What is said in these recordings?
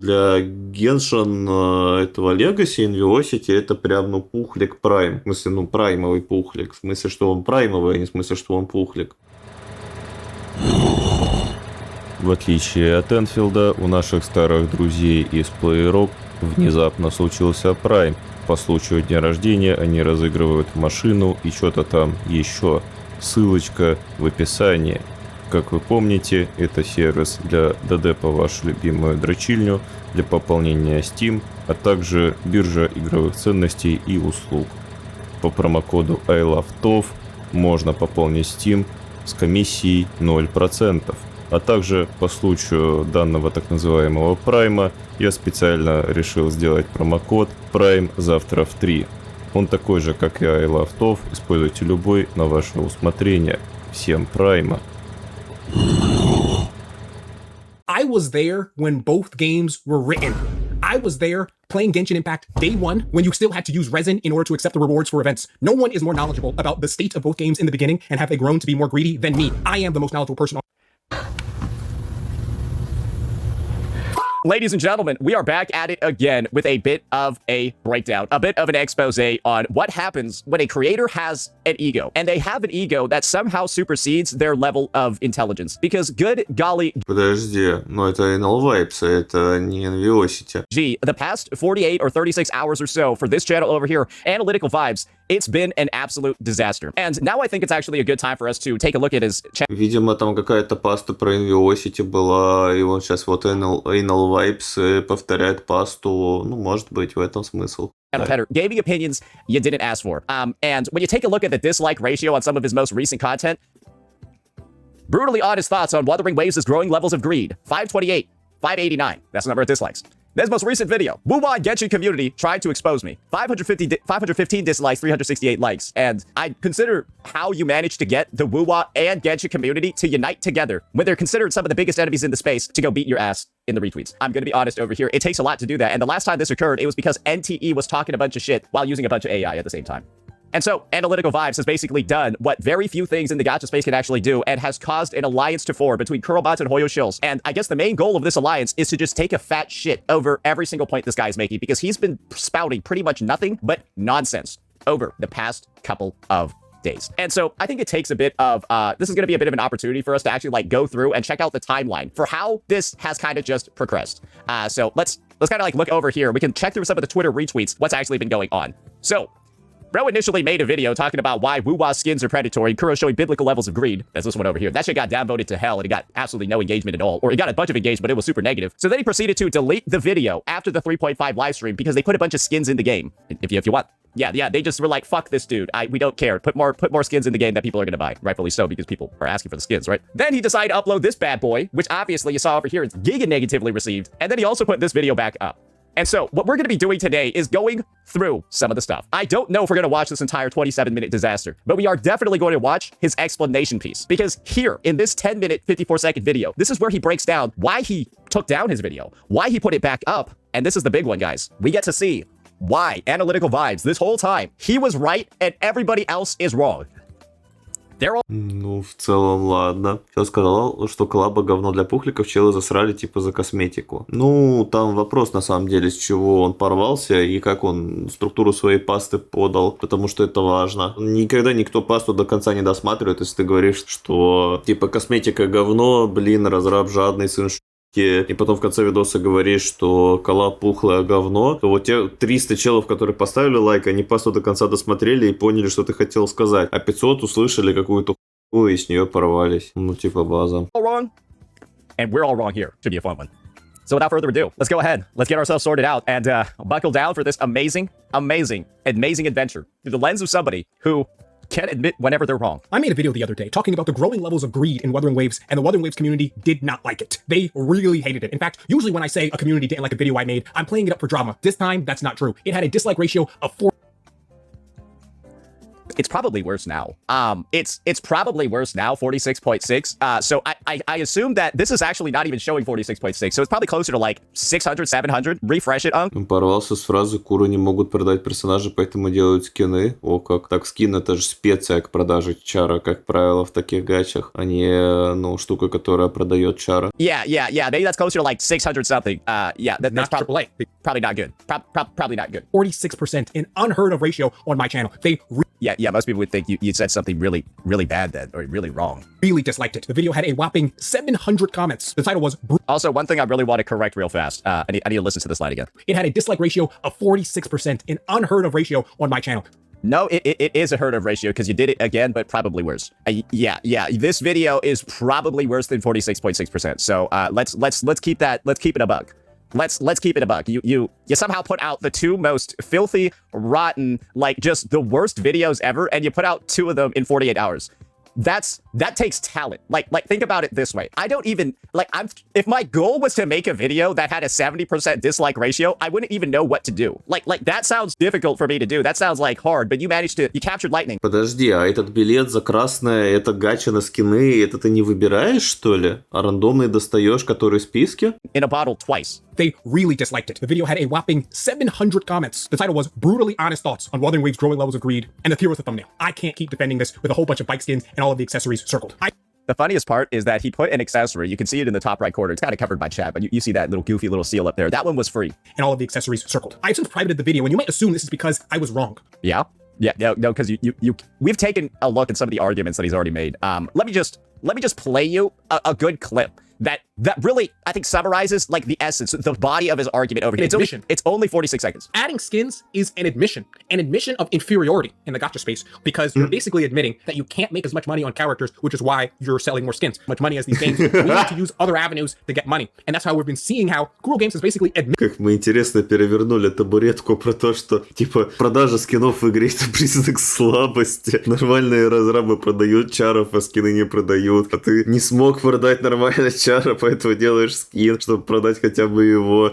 Для Геншин этого Legacy Inviosity это прям, ну, пухлик прайм. В смысле, ну, праймовый пухлик. В смысле, что он праймовый, а не в смысле, что он пухлик. В отличие от Энфилда, у наших старых друзей из PlayRock внезапно случился Prime. По случаю дня рождения они разыгрывают машину и что-то там еще. Ссылочка в описании. Как вы помните, это сервис для ДД по вашу любимую дрочильню, для пополнения СТИМ, а также биржа игровых ценностей и услуг. По промокоду ILOVETOF можно пополнить СТИМ с комиссией 0%. А также по случаю данного так называемого прайма я специально решил сделать промокод PRIMEZAVTRAVTRI. Он такой же, как и ILOVETOF, используйте любой на ваше усмотрение. Всем прайма! I was there when both games were written. I was there playing Genshin Impact day one when you still had to use resin in order to accept the rewards for events. No one is more knowledgeable about the state of both games in the beginning and have they grown to be more greedy than me. I am the most knowledgeable person on. Ladies and gentlemen, we are back at it again with a bit of a breakdown, a bit of an expose on what happens when a creator has an ego, and they have an ego that somehow supersedes their level of intelligence. Because good golly... Подожди, но это NL Vibes, это не Inviosity. Gee, the past 48 or 36 hours or so for this channel over here, Analytical Vibes, it's been an absolute disaster. And now I think it's actually a good time for us to take a look at his channel. Видимо, там какая-то паста про Inviosity была, и он сейчас вот Anal Vibes повторяет пасту. Ну, может быть, в этом смысл. Header, gaming opinions you didn't ask for. And when you take a look at the dislike ratio on some of his most recent content, brutally honest thoughts on Wuthering Waves' growing levels of greed. 528, 589. That's the number of dislikes. This most recent video, Wuwa Genshin community tried to expose me. 515 dislikes, 368 likes. And I consider how you managed to get the Wuwa and Genshin community to unite together when they're considered some of the biggest enemies in the space to go beat your ass in the retweets. I'm going to be honest over here. It takes a lot to do that. And the last time this occurred, it was because NTE was talking a bunch of shit while using a bunch of AI at the same time. And so, Analytical Vibes has basically done what very few things in the gacha space can actually do and has caused an alliance to form between Kurobot and Hoyo Shills. And I guess the main goal of this alliance is to just take a fat shit over every single point this guy is making because he's been spouting pretty much nothing but nonsense over the past couple of days. And so I think it takes a bit of, this is going to be a bit of an opportunity for us to actually like go through and check out the timeline for how this has kind of just progressed. So let's kind of like look over here. We can check through some of the Twitter retweets, what's actually been going on. So, Bro initially made a video talking about why Wuwa skins are predatory, Kuro showing biblical levels of greed. That's this one over here. That shit got downvoted to hell and it got absolutely no engagement at all. Or it got a bunch of engagement, but it was super negative. So then he proceeded to delete the video after the 3.5 live stream because they put a bunch of skins in the game. If you want. Yeah, they just were like, fuck this dude. We don't care. Put more skins in the game that people are going to buy. Rightfully so, because people are asking for the skins, right? Then he decided to upload this bad boy, which obviously you saw over here, it's giga negatively received. And then he also put this video back up. And so what we're going to be doing today is going through some of the stuff. I don't know if we're going to watch this entire 27-minute disaster, but we are definitely going to watch his explanation piece. Because here, in this 10-minute, 54-second video, this is where he breaks down why he took down his video, why he put it back up, and this is the big one, guys. We get to see why Analytical Vibes, this whole time, he was right and everybody else is wrong. Ну, в целом, ладно. Чел сказал, что коллаба говно для пухликов, челы засрали типа за косметику. Ну, там вопрос на самом деле, с чего он порвался и как он структуру своей пасты подал, потому что это важно. Никогда никто пасту до конца не досматривает, если ты говоришь, что типа косметика говно, блин, разраб жадный, сын и потом в конце видоса говоришь, что коллаб пухлое говно, то вот те 300 челов, которые поставили лайк, они пасту до конца досмотрели и поняли, что ты хотел сказать. А 500 услышали какую-то хуйню и с нее порвались. Ну, типа база. All wrong. And we're all wrong here. Should be a fun one. So without further ado, let's go ahead. Let's get ourselves sorted out and buckle down for this amazing adventure through the lens of somebody who can't admit whenever they're wrong. I made a video the other day talking about the growing levels of greed in Wuthering Waves, and the Wuthering Waves community did not like it. They really hated it. In fact, usually when I say a community didn't like a video I made, I'm playing it up for drama. This time, that's not true. It had a dislike ratio of 4. It's probably worse now. It's probably worse now, 46.6. So I assume that this is actually not even showing 46.6. So it's probably closer to like 600, 700. Refresh it, Он порвался с фразы «Куры не могут продать персонажа, поэтому делают скины». О как. Так, скин — это же специя к продаже чара, как правило, в таких гачах, а не, ну, штука, которая продает чара. Yeah. Maybe that's closer to like 600 something. Yeah, that's Not AAA. probably not good. Probably not good. 46%, an unheard of ratio on my channel. They Yeah, most people would think you said something really, really bad then, or really wrong. really disliked it. The video had a whopping 700 comments. The title was Also, one thing I really want to correct real fast. I need to listen to this line again. It had a dislike ratio of 46%, an unheard of ratio on my channel. No, it is a heard of ratio because you did it again, but probably worse. Yeah. This video is probably worse than 46.6%. So let's keep that. Let's keep it a buck. Let's keep it a buck. You somehow put out the two most filthy, rotten, like just the worst videos ever, and you put out two of them in 48 hours. That takes talent. Like think about it this way. I don't even like if my goal was to make a video that had a 70% dislike ratio, I wouldn't even know what to do. Like that sounds difficult for me to do. That sounds like hard, but you captured lightning. Подожди, а этот билет за красное — это гача на скины, это ты не выбираешь, что ли? А рандомный достаешь, который в списке? In a bottle twice. They really disliked it. The video had a whopping 700 comments. The title was Brutally Honest Thoughts on Wuthering Waves Growing Levels of Greed, and here was the thumbnail. I can't keep defending this with a whole bunch of bike skins and all of the accessories circled. The funniest part is that he put an accessory. You can see it in the top right corner. It's kind of covered by chat, but you see that little goofy little seal up there. That one was free. And all of the accessories circled. I've since privated the video, and you might assume this is because I was wrong. Yeah, no, because we've taken a look at some of the arguments that he's already made. Let me just play you a good clip that really, I think, summarizes like the essence, the body of his argument over here. It's only 46 seconds. Adding skins is an admission of inferiority in the gacha space, because you're basically admitting that you can't make as much money on characters, which is why you're selling more skins. Much money as these games, we need to use other avenues to get money. And that's how we've been seeing how Cruel Games is basically Как мы интересно перевернули табуретку про то, что, типа, продажа скинов в игре — это признак слабости. Нормальные разрабы продают чаров, а скины не продают. А ты не смог продать нормально чара, поэтому делаешь скин, чтобы продать хотя бы его.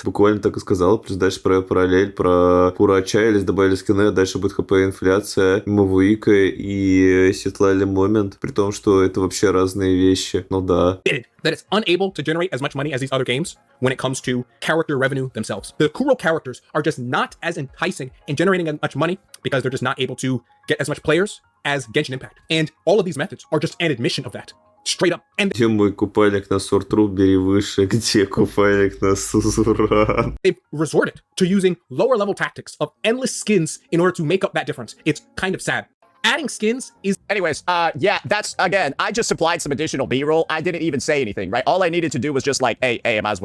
Буквально так и сказал. Плюс дальше про параллель, про Кура отчаялись, добавили скины, а дальше будет ХП инфляция, Мавуика и Светлали момент, при том, что это вообще разные вещи. Ну да. that it's unable to generate as much money as these other games when it comes to character revenue themselves. The Kuro characters are just not as enticing in generating as much money because they're just not able to get as much players as Genshin Impact. And all of these methods are just an admission of that. Straight up. And где мой купальник на Суртру, бери выше, где купальник на Сузуран? they've resorted to using lower level tactics of endless skins in order to make up that difference. It's kind of sad. Adding skins is... Anyways, yeah, that's, again, I just supplied some additional B-roll. I didn't even say anything, right? All I needed to do was just like, hey, might as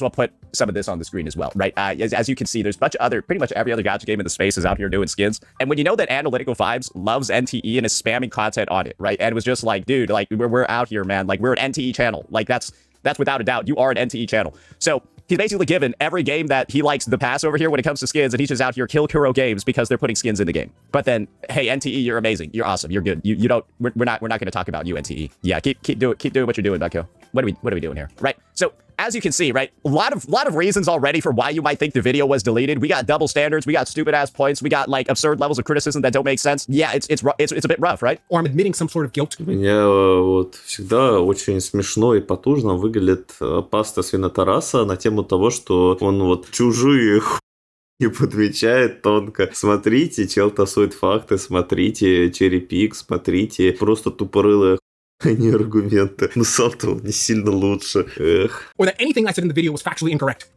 well put some of this on the screen as well, right? As you can see, there's a bunch of pretty much every other gacha game in the space is out here doing skins. And when you know that Analytical Vibes loves NTE and is spamming content on it, right? And it was just like, dude, like, we're out here, man. Like, we're an NTE channel. Like, that's without a doubt. You are an NTE channel. So he's basically given every game that he likes the pass over here when it comes to skins, and he's just out here kill Kuro games because they're putting skins in the game. But then, hey, NTE, you're amazing. You're awesome. You're good. You don't. We're not going to talk about you, NTE. Yeah, keep doing what you're doing, Bucko. What are we doing here, right? So as you can see, right, a lot of reasons already for why you might think the video was deleted. We got double standards. We got stupid ass points. We got like absurd levels of criticism that don't make sense. Yeah, it's a bit rough, right? Or I'm admitting some sort of guilt. Меня вот всегда очень смешно и потужно выглядит паста свинотараса на тему того, что он вот чужие не подмечает тонко. Смотрите, чел тасует факты, смотрите, черепик, смотрите, просто тупорылая а не аргументы. Но сам-то он не сильно лучше. Эх. Or that anything I said in the video was factually incorrect.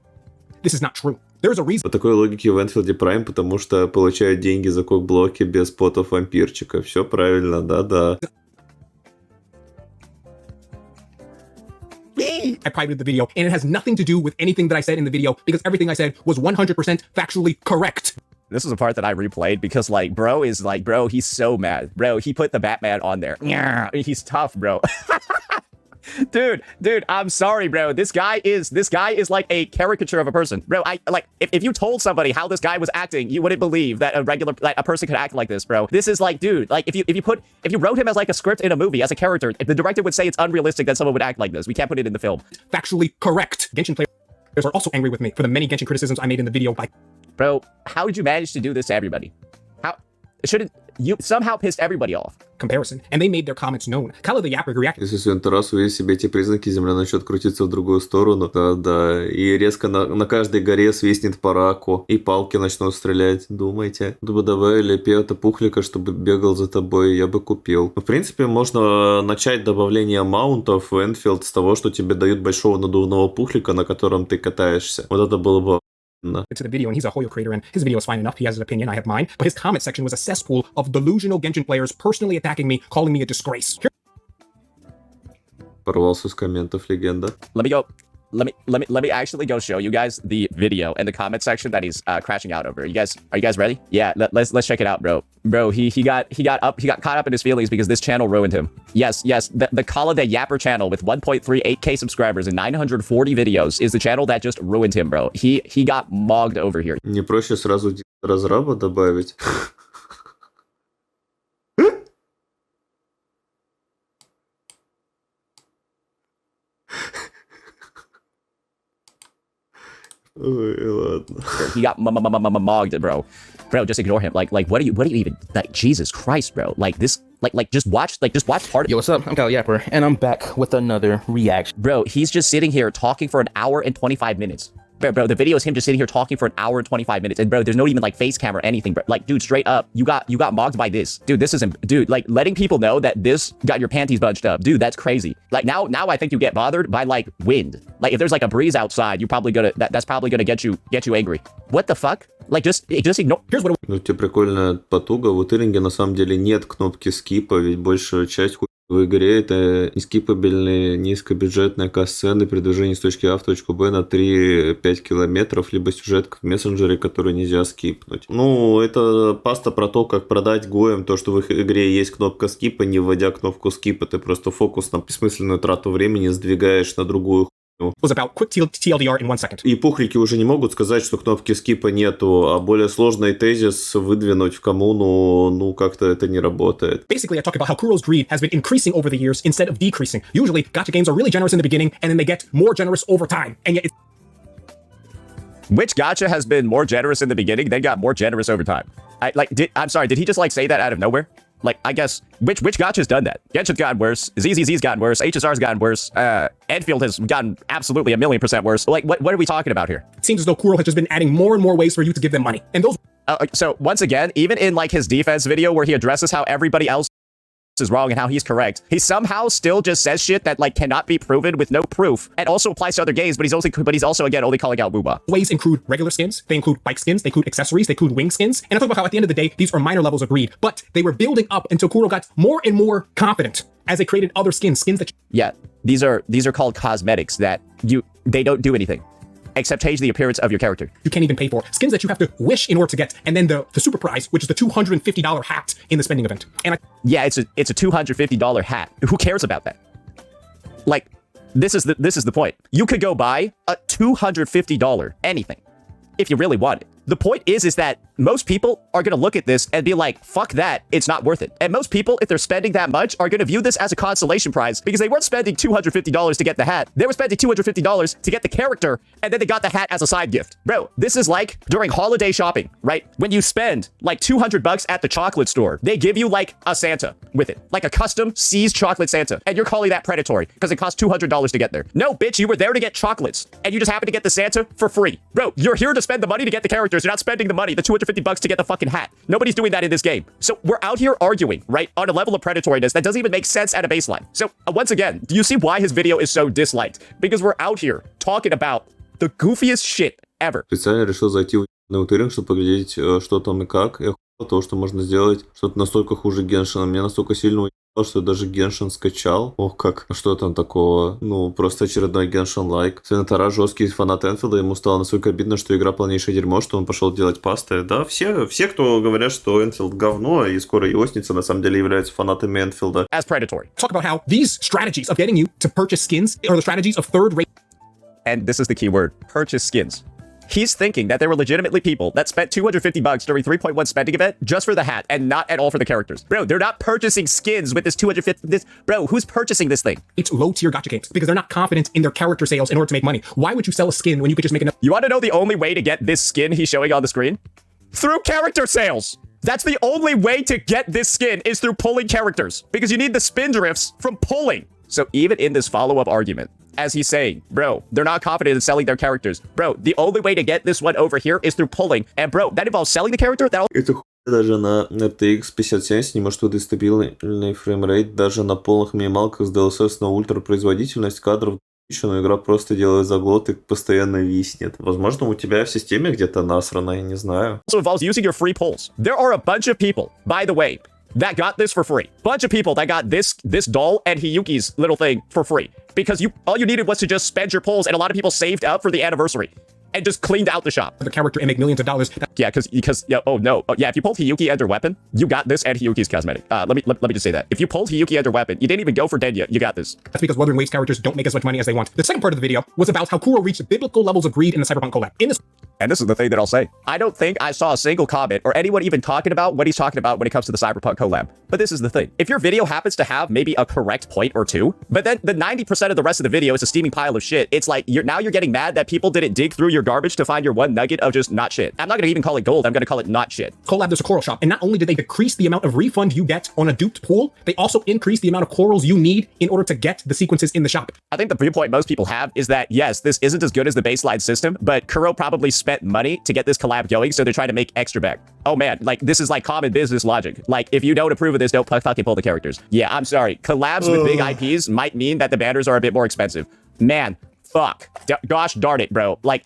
This is not true. There's a reason. По такой логике в Энфилде Прайм, потому что получают деньги за кок-блоки без потов вампирчика. Все правильно, да-да. I privated the video, and it has nothing to do with anything that I said in the video because everything I said was 100% factually correct. This is a part that I replayed because bro, he's so mad. Bro, he put the Batman on there. He's tough, bro. Dude, I'm sorry, bro. This guy is like a caricature of a person. Bro, if you told somebody how this guy was acting, you wouldn't believe that a person could act like this, bro. This is like, dude, like if you wrote him as like a script in a movie as a character, if the director would say it's unrealistic that someone would act like this. We can't put it in the film. Factually correct. Genshin players are also angry with me for the many Genshin criticisms I made in the video. Bro, how did you manage to do this to everybody? you somehow pissed everybody off. Comparison, and they made their comments known. Kala the Yapper reacted. Если свинотарас увидит себе эти признаки, земля начнет крутиться в другую сторону. Да, и резко на каждой горе свистнет по раку, и палки начнут стрелять. Думайте. Бы добавили пета пухлика, чтобы бегал за тобой, я бы купил. В принципе, можно начать добавление маунтов в Энфилд с того, что тебе дают большого надувного пухлика, на котором ты катаешься. Вот это было бы to the video, and he's a Hoyo creator, and his video is fine enough. He has his opinion, I have mine. But his comment section was a cesspool of delusional Genshin players personally attacking me, calling me a disgrace. Порвался с комментов, легенда. Let me actually go show you guys the video and the comment section that he's crashing out over. Are you guys ready? Yeah, let's check it out, bro. Bro, he got caught up in his feelings because this channel ruined him. Yes, the Kalla Yapper channel with 1.38k subscribers and 940 videos is the channel that just ruined him, bro. He got mogged over here. Не проще сразу разраба добавить? Ой, ладно. He got mogged, bro. Bro, just ignore him. Like, what do you even, like, Jesus Christ, bro. Like, this, just watch part of. Yo, what's up? I'm Kyle Yapper, and I'm back with another reaction. Bro, he's just sitting here talking for an hour and 25 minutes. Bro, the video is him just sitting here talking for an hour and 25 minutes. And bro, there's no even like face cam or anything, bro. Like, dude, straight up, you got mogged by this. Dude, this isn't, dude, like letting people know that this got your panties bunched up. Dude, that's crazy. Like now I think you get bothered by like wind. Like if there's like a breeze outside, you're probably gonna, that's probably gonna get you angry. What the fuck? Like just ignore. Here's what Ну, тебе прикольная потуга. В Иринге на самом деле нет кнопки скипа, ведь большая часть в игре это нескипабельные, низкобюджетные касцены при движении с точки А в точку Б на 3-5 километров, либо сюжетка в мессенджере, которую нельзя скипнуть. Ну, это паста про то, как продать гоем то, что в их игре есть кнопка скипа, не вводя кнопку скипа, ты просто фокус на бессмысленную трату времени сдвигаешь на другую was about quick TLDR in 1 second. И пухлики уже не могут сказать, что кнопки скипа нету, а более сложный тезис выдвинуть в коммуну, ну, как-то это не работает. Basically, I talk about how Kuro's greed has been increasing over the years instead of decreasing. Usually, gacha games are really generous in the beginning, and then they get more generous over time. And yet it's Which gacha has been more generous in the beginning, then got more generous over time? I'm sorry, did he just like say that out of nowhere? Like, I guess, which gacha's done that? Genshin's gotten worse, ZZZ's gotten worse, HSR's gotten worse, Enfield has gotten absolutely 1,000,000% worse. Like, what are we talking about here? it seems as though Kuro has just been adding more and more ways for you to give them money. And those So, once again, even in, like, his defense video where he addresses how everybody else is wrong and how he's correct, he somehow still just says shit that, like, cannot be proven with no proof, and also applies to other games, but he's also, again, only calling out Wuba. ways include regular skins, they include bike skins, they include accessories, they include wing skins. And I talk about how at the end of the day, these are minor levels of greed, but they were building up until Kuro got more and more confident as they created other skins that Yeah, these are called cosmetics that they don't do anything except change the appearance of your character. you can't even pay for. Skins that you have to wish in order to get. And then the super prize, which is the $250 hat in the spending event. And Yeah, it's a $250 hat. Who cares about that? Like, this is the point. You could go buy a $250 anything if you really want it. The point is that most people are going to look at this and be like, fuck that, it's not worth it. And most people, if they're spending that much, are going to view this as a consolation prize because they weren't spending $250 to get the hat. They were spending $250 to get the character, and then they got the hat as a side gift. Bro, this is like during holiday shopping, right? When you spend like $200 at the chocolate store, they give you like a Santa with it, like a custom seized chocolate Santa, and you're calling that predatory because it costs $200 to get there. No, bitch, you were there to get chocolates, and you just happen to get the Santa for free. Bro, you're here to spend the money to get the characters. You're not spending the money, the $250 to get the fucking hat. Nobody's doing that in this game. So we're out here arguing, right, on a level of predatoriness that doesn't even make sense at a baseline. So once again, do you see why his video is so disliked? Because we're out here talking about the goofiest shit ever. Специально решил зайти в Иринг, чтобы поглядеть, что там и как. Я охуел того, что можно сделать что-то настолько хуже Геншина. Меня настолько сильно уебало, что я даже Геншин скачал. Ох, как. Что там такого? Ну, просто очередной Геншин-лайк. Свинотарас жесткий фанат Энфилда, ему стало настолько обидно, что игра полнейшее дерьмо, что он пошел делать пасты. Да, все, кто говорят, что Энфилд говно, и скоро иосница, на самом деле являются фанатами Энфилда. As predatory. talk about how these strategies of getting you to purchase skins are the strategies of third-rate. And this is the key word, purchase skins. He's thinking that there were legitimately people that spent $250 during 3.1 spending event just for the hat and not at all for the characters. Bro, they're not purchasing skins with this bro, who's purchasing this thing? It's low-tier gacha games because they're not confident in their character sales in order to make money. Why would you sell a skin when you could just make enough? You want to know the only way to get this skin he's showing on the screen? Through character sales. That's the only way to get this skin is through pulling characters, because you need the spin drifts from pulling. So even in this follow-up argument, as he's saying, bro, they're not confident in selling their characters. Bro, the only way to get this one over here is through pulling. And bro, that involves selling the character. Это даже на RTX 5070 не может выдать стабильный фреймрейт, даже на полных минималках с DLSS на ультропроизводительность кадров, но игра просто делает заглот и постоянно виснет. Возможно, у тебя в системе где-то насрано, я не знаю. Also involves using your free pulls. There are a bunch of people, by the way, that got this for free. Bunch of people that got this doll and Hiyuki's little thing for free. Because all you needed was to just spend your pulls, and a lot of people saved up for the anniversary and just cleaned out the shop. The character and make millions of dollars. Yeah, because yeah, oh no. Yeah, if you pulled Hiyuki and her weapon, you got this and Hiyuki's cosmetic. Let me just say that. If you pulled Hiyuki and her weapon, you didn't even go for Denya, you got this. That's because Wuthering Waves characters don't make as much money as they want. The second part of the video was about how Kuro reached biblical levels of greed in the Cyberpunk collab. And this is the thing that I'll say. I don't think I saw a single comment or anyone even talking about what he's talking about when it comes to the Cyberpunk collab. But this is the thing. If your video happens to have maybe a correct point or two, but then the 90% of the rest of the video is a steaming pile of shit, it's like you're getting mad that people didn't dig through your garbage to find your one nugget of just not shit. I'm not gonna even call it gold, I'm gonna call it not shit. Collab, there's a coral shop, and not only did they decrease the amount of refund you get on a duped pool, they also increase the amount of corals you need in order to get the sequences in the shop. I think the viewpoint most people have is that, yes, this isn't as good as the baseline system, but Kuro probably spent money to get this collab going, so they're trying to make extra back. Oh man, like this is like common business logic. Like if you don't approve of this, don't fucking pull the characters. Yeah, I'm sorry. Collabs with big IPs might mean that the banners are a bit more expensive. Man, fuck. Gosh darn it, bro. Like,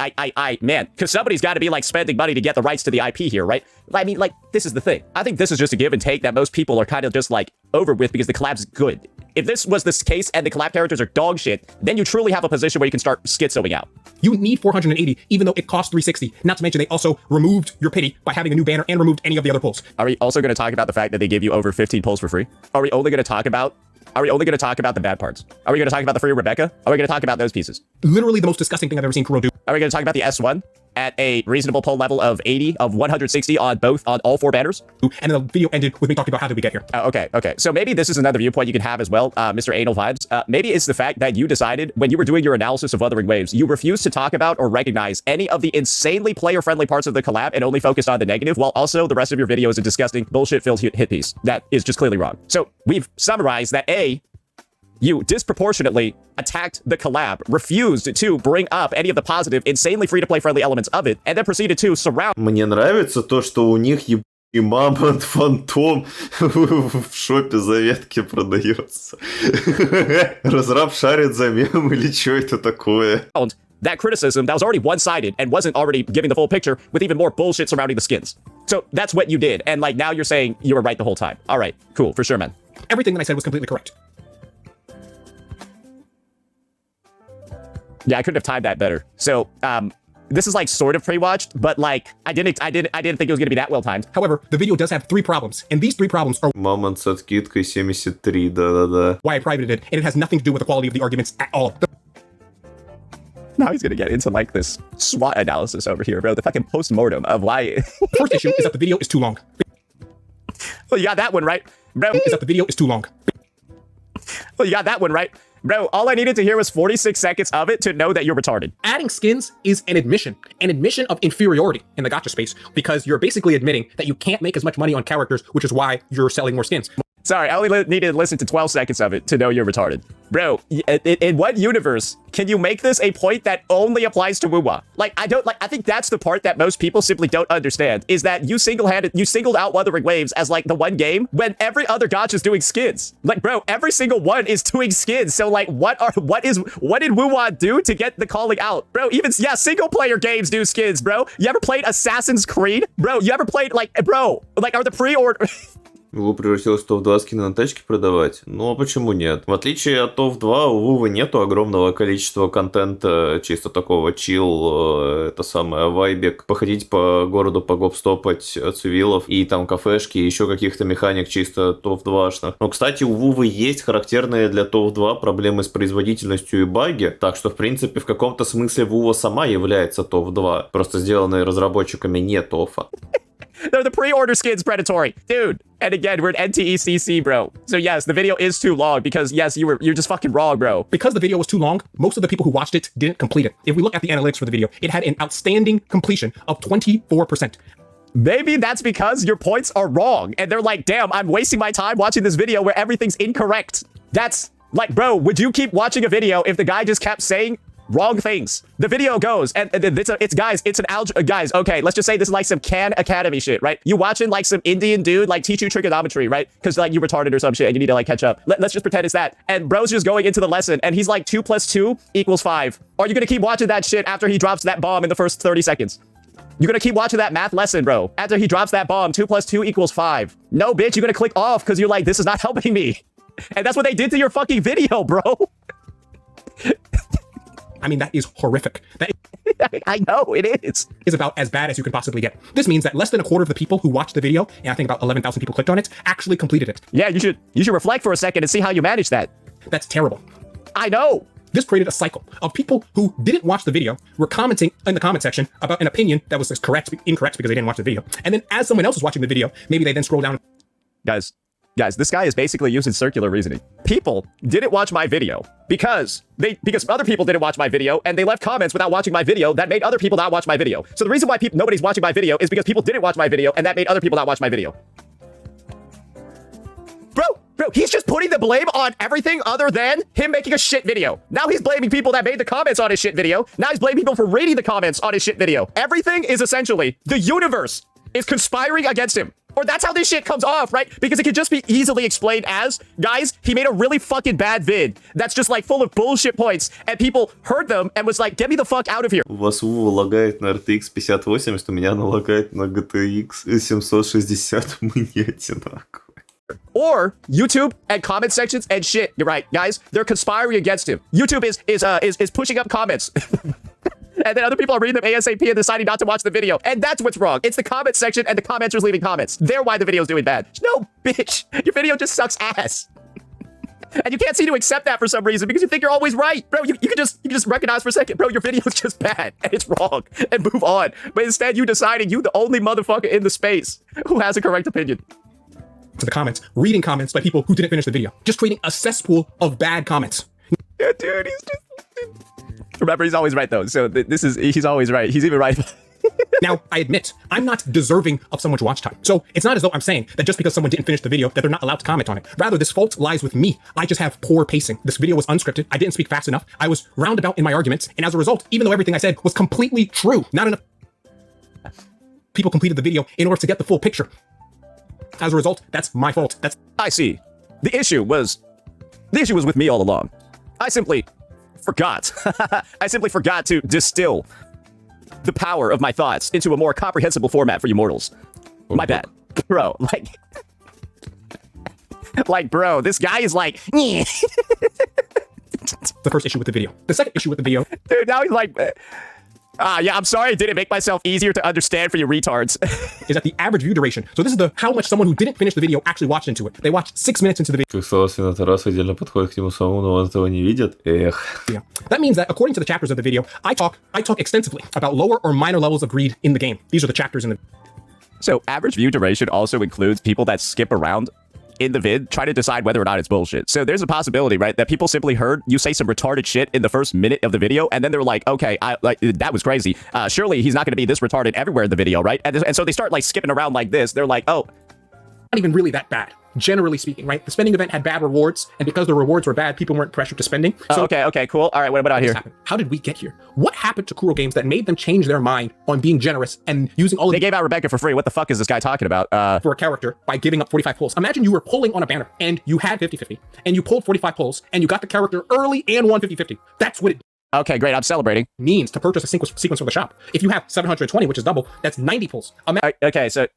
man, because somebody's got to be like spending money to get the rights to the IP here, right? I mean, like, this is the thing. I think this is just a give and take that most people are kind of just like over with because the collab's good. If this was this case and the collab characters are dog shit, then you truly have a position where you can start schizoing out. You need 480, even though it costs 360. Not to mention they also removed your pity by having a new banner and removed any of the other pulls. Are we also going to talk about the fact that they give you over 15 pulls for free? Are we only going to talk about the bad parts? Are we going to talk about the free Rebecca? Are we going to talk about those pieces? Literally the most disgusting thing I've ever seen Kuro do. Are we going to talk about the S1 at a reasonable pull level of 80, of 160 on all four banners? And the video ended with me talking about how did we get here. Okay. So maybe this is another viewpoint you can have as well, Mr. Anal Vibes. Maybe it's the fact that you decided when you were doing your analysis of Wuthering Waves, you refused to talk about or recognize any of the insanely player-friendly parts of the collab and only focused on the negative, while also the rest of your video is a disgusting, bullshit-filled hit piece. That is just clearly wrong. So we've summarized that A, you disproportionately attacked the collab, refused to bring up any of the positive, insanely free-to-play friendly elements of it, and then proceeded to surround... Мне нравится то, что у них и мамонт фантом в шопе заветки продается. Разраб шарит за мем или что это такое? That criticism that was already one-sided and wasn't already giving the full picture with even more bullshit surrounding the skins. So that's what you did, and like now you're saying you were right the whole time. All right, cool, for sure, man. Everything that I said was completely correct. Yeah, I couldn't have timed that better. So, this is like sort of pre-watched, but like I didn't think it was gonna be that well timed. However, the video does have 3 problems, and these 3 problems are Мамонт с откидкой 73, да-да-да. why I privated it, and it has nothing to do with the quality of the arguments at all. Now he's gonna get into like this SWOT analysis over here, bro. The fucking post-mortem of why. The first issue is that the video is too long. Well, you got that one right, bro. Is that the video is too long. Well, you got that one right. Bro, all I needed to hear was 46 seconds of it to know that you're retarded. Adding skins is an admission of inferiority in the gacha space, because you're basically admitting that you can't make as much money on characters, which is why you're selling more skins. Sorry, I only needed to listen to 12 seconds of it to know you're retarded. Bro, in what universe can you make this a point that only applies to Wuwa? Like, I think that's the part that most people simply don't understand, is that you singled out Wuthering Waves as like the one game when every other gacha is doing skins. Like, bro, every single one is doing skins. So like, what did Wuwa do to get the calling out? Bro, even, yeah, single player games do skins, bro. You ever played Assassin's Creed? Bro, you ever played like, bro, like are the pre-order... Ву превратилась в ТОВ-2 скины на тачки продавать? Ну, а почему нет? В отличие от ТОВ-2, у Вувы нету огромного количества контента, чисто такого чил, это самое, вайбик. Походить по городу, погоп-стопать цивилов, и там кафешки, и еще каких-то механик чисто ТОВ-2-шных. Но, кстати, у Вувы есть характерные для ТОВ-2 проблемы с производительностью и баги, так что, в принципе, в каком-то смысле Вува сама является ТОВ-2, просто сделанные разработчиками не ТОФа. They're the pre-order skins, predatory. Dude. And again, we're at NTECC, bro. So yes, the video is too long because yes, you're just fucking wrong, bro. Because the video was too long, most of the people who watched it didn't complete it. If we look at the analytics for the video, it had an outstanding completion of 24%. Maybe that's because your points are wrong. And they're like, damn, I'm wasting my time watching this video where everything's incorrect. That's like, bro, would you keep watching a video if the guy just kept saying wrong things? The video goes, and it's guys, it's an guys, okay, let's just say this is like some Khan Academy shit, right? You watching like some Indian dude like teach you trigonometry, right? Because like you retarded or some shit and you need to like catch up. Let's just pretend it's that. And bro's just going into the lesson and he's like 2 + 2 = 5. Are you gonna keep watching that shit after he drops that bomb in the first 30 seconds? You're gonna keep watching that math lesson, bro. After he drops that bomb, 2 + 2 = 5. No, bitch, you're gonna click off because you're like, this is not helping me. And that's what they did to your fucking video, bro. I mean, that is horrific. That I know, it is about as bad as you can possibly get. This means that less than a quarter of the people who watched the video, and I think about 11,000 people clicked on it, actually completed it. Yeah, you should reflect for a second and see how you manage that. That's terrible. I know. This created a cycle of people who didn't watch the video were commenting in the comment section about an opinion that was incorrect because they didn't watch the video. And then as someone else was watching the video, maybe they then scroll down. Guys, this guy is basically using circular reasoning. People didn't watch my video because other people didn't watch my video and they left comments without watching my video that made other people not watch my video. So the reason why nobody's watching my video is because people didn't watch my video and that made other people not watch my video. Bro, he's just putting the blame on everything other than him making a shit video. Now he's blaming people that made the comments on his shit video. Now he's blaming people for reading the comments on his shit video. Everything is essentially, the universe is conspiring against him. Or that's how this shit comes off, right? Because it could just be easily explained as, guys, he made a really fucking bad vid that's just like full of bullshit points, and people heard them and was like, get me the fuck out of here. У вас Вова лагает на RTX 5080, у меня она лагает на GTX 760, мы не одинаковые. Or YouTube and comment sections and shit. You're right, guys. They're conspiring against him. YouTube is pushing up comments. And then other people are reading them ASAP and deciding not to watch the video. And that's what's wrong. It's the comment section and the commenters leaving comments. They're why the video's doing bad. No, bitch. Your video just sucks ass. And you can't seem to accept that for some reason because you think you're always right. Bro, you can just recognize for a second, bro, your video is just bad and it's wrong and move on. But instead you deciding you the only motherfucker in the space who has a correct opinion. To the comments, reading comments by people who didn't finish the video, just creating a cesspool of bad comments. Yeah, dude, he's just... Remember, he's always right, though. So he's always right. He's even right. Now, I admit, I'm not deserving of so much watch time. So it's not as though I'm saying that just because someone didn't finish the video, that they're not allowed to comment on it. Rather, this fault lies with me. I just have poor pacing. This video was unscripted. I didn't speak fast enough. I was roundabout in my arguments. And as a result, even though everything I said was completely true, not enough people completed the video in order to get the full picture. As a result, that's my fault. I see. The issue was with me all along. I simply forgot. I simply forgot to distill the power of my thoughts into a more comprehensible format for you mortals. My bad. Bro, bro, this guy is like, the first issue with the video. The second issue with the video. Dude, now he's like, yeah, I'm sorry I didn't make myself easier to understand for you retards. Is at the average view duration. So this is how much someone who didn't finish the video actually watched into it. They watched 6 minutes into the video. Как сказал свинотарас, отдельно подходит к нему самому, но он этого не видит. Эх. That means that according to the chapters of the video, I talk extensively about lower or minor levels of greed in the game. These are the chapters in the. So average view duration also includes people that skip around in the vid, try to decide whether or not it's bullshit. So there's a possibility, right, that people simply heard you say some retarded shit in the first minute of the video, and then they're like, okay, that was crazy. Surely he's not going to be this retarded everywhere in the video, right? And so they start like skipping around like this. They're like, oh, not even really that bad, generally speaking, right? The spending event had bad rewards, and because the rewards were bad, people weren't pressured to spending. So okay, cool. All right, what about here? How did we get here? What happened to Kuro Games that made them change their mind on being generous and using all of They gave out Rebecca for free. What the fuck is this guy talking about? For a character by giving up 45 pulls. Imagine you were pulling on a banner, and you had 50-50, and you pulled 45 pulls, and you got the character early and won 50-50. That's what it Okay, great. I'm celebrating. Means to purchase a sequence from the shop. If you have 720, which is double, that's 90 pulls. Okay, so...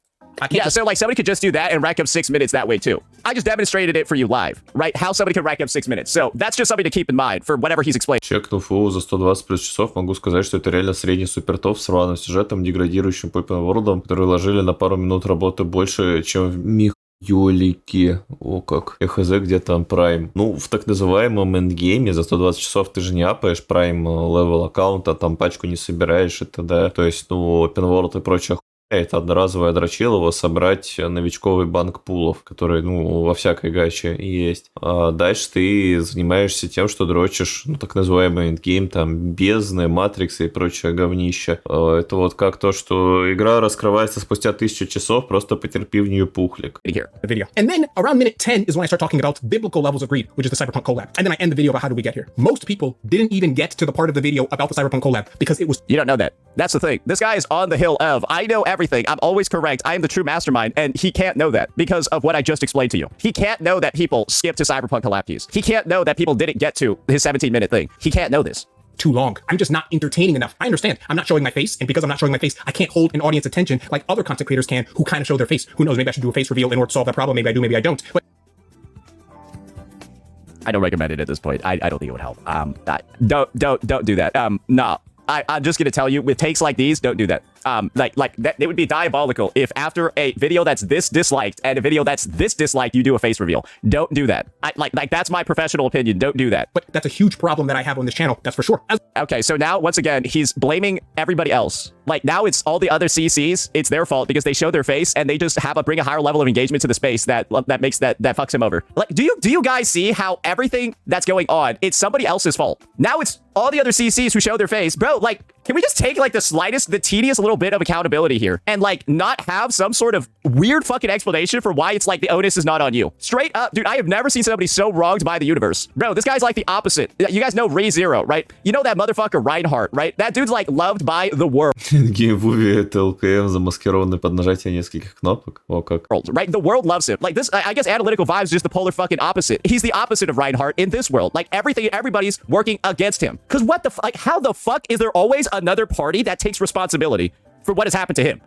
Yeah, so like somebody could just do that and rack up 6 minutes that way too. I just demonstrated it for you live, right? How somebody could rack up 6 minutes. So that's just something to keep in mind for whatever he's explaining. Чекнув ФО за 120 плюс часов, могу сказать, что это реально средний супертоп с рваным сюжетом, деградирующим попенвордом, которые вложили на пару минут работы больше, чем в Михёлике. О как. ХЗ, где там Prime. Ну, в так называемом эндгейме за 120 часов ты же не апаешь Prime левел аккаунта, там пачку не собираешь и т.д. То есть, ну, open world и прочее. это одноразовое дрочилово собрать новичковый банк пулов, который, ну, во всякой гаче есть. А дальше ты занимаешься тем, что дрочишь, ну, так называемый эндгейм, там, бездны, матриксы и прочее говнище. Это вот как то, что игра раскрывается спустя 1000 часов, просто потерпи в нее пухлик. Here, the video. And then around minute 10 is when I start talking about biblical levels of greed, which is the cyberpunk collab. And then I end the video about how did we get here. Most people didn't even get to the part of the video about the cyberpunk collab because it was You don't know that. That's the thing. This guy is on the hill of, I know everything. I'm always correct. I am the true mastermind. And he can't know that because of what I just explained to you. He can't know that people skip to cyberpunk collab keys. He can't know that people didn't get to his 17-minute thing. He can't know this. too long. I'm just not entertaining enough. I understand. I'm not showing my face, and because I'm not showing my face, I can't hold an audience attention like other content creators can who kind of show their face. Who knows? Maybe I should do a face reveal in order to solve that problem. Maybe I do, maybe I don't. But I don't recommend it at this point. I don't think it would help. Don't do that. No. I'm just gonna tell you, with takes like these, don't do that. Like that, it would be diabolical if after a video that's this disliked and a video that's this disliked, you do a face reveal. Don't do that. Like that's my professional opinion. Don't do that. But that's a huge problem that I have on this channel. That's for sure. Okay, so now once again, he's blaming everybody else. Like now it's all the other CCs. It's their fault because they show their face and they just bring a higher level of engagement to the space that makes that fucks him over. Like, do you guys see how everything that's going on, it's somebody else's fault? Now it's all the other CCs who show their face. Bro, like, can we just take like the teeniest little bit of accountability here and like not have some sort of weird fucking explanation for why it's like the onus is not on you? Straight up, dude, I have never seen somebody so wronged by the universe. Bro, this guy's like the opposite. You guys know ReZero, right? You know that motherfucker Reinhardt, right? That dude's like loved by the world. Геймвуви это ЛКМ, замаскированный под нажатие нескольких кнопок. О, как. Right? The world loves him. Like this, I guess analytical vibes is just the polar fucking opposite. He's the opposite of Reinhardt in this world. Like everybody's working against him. Cause what the like, how the fuck is there always another party that takes responsibility for what has happened to him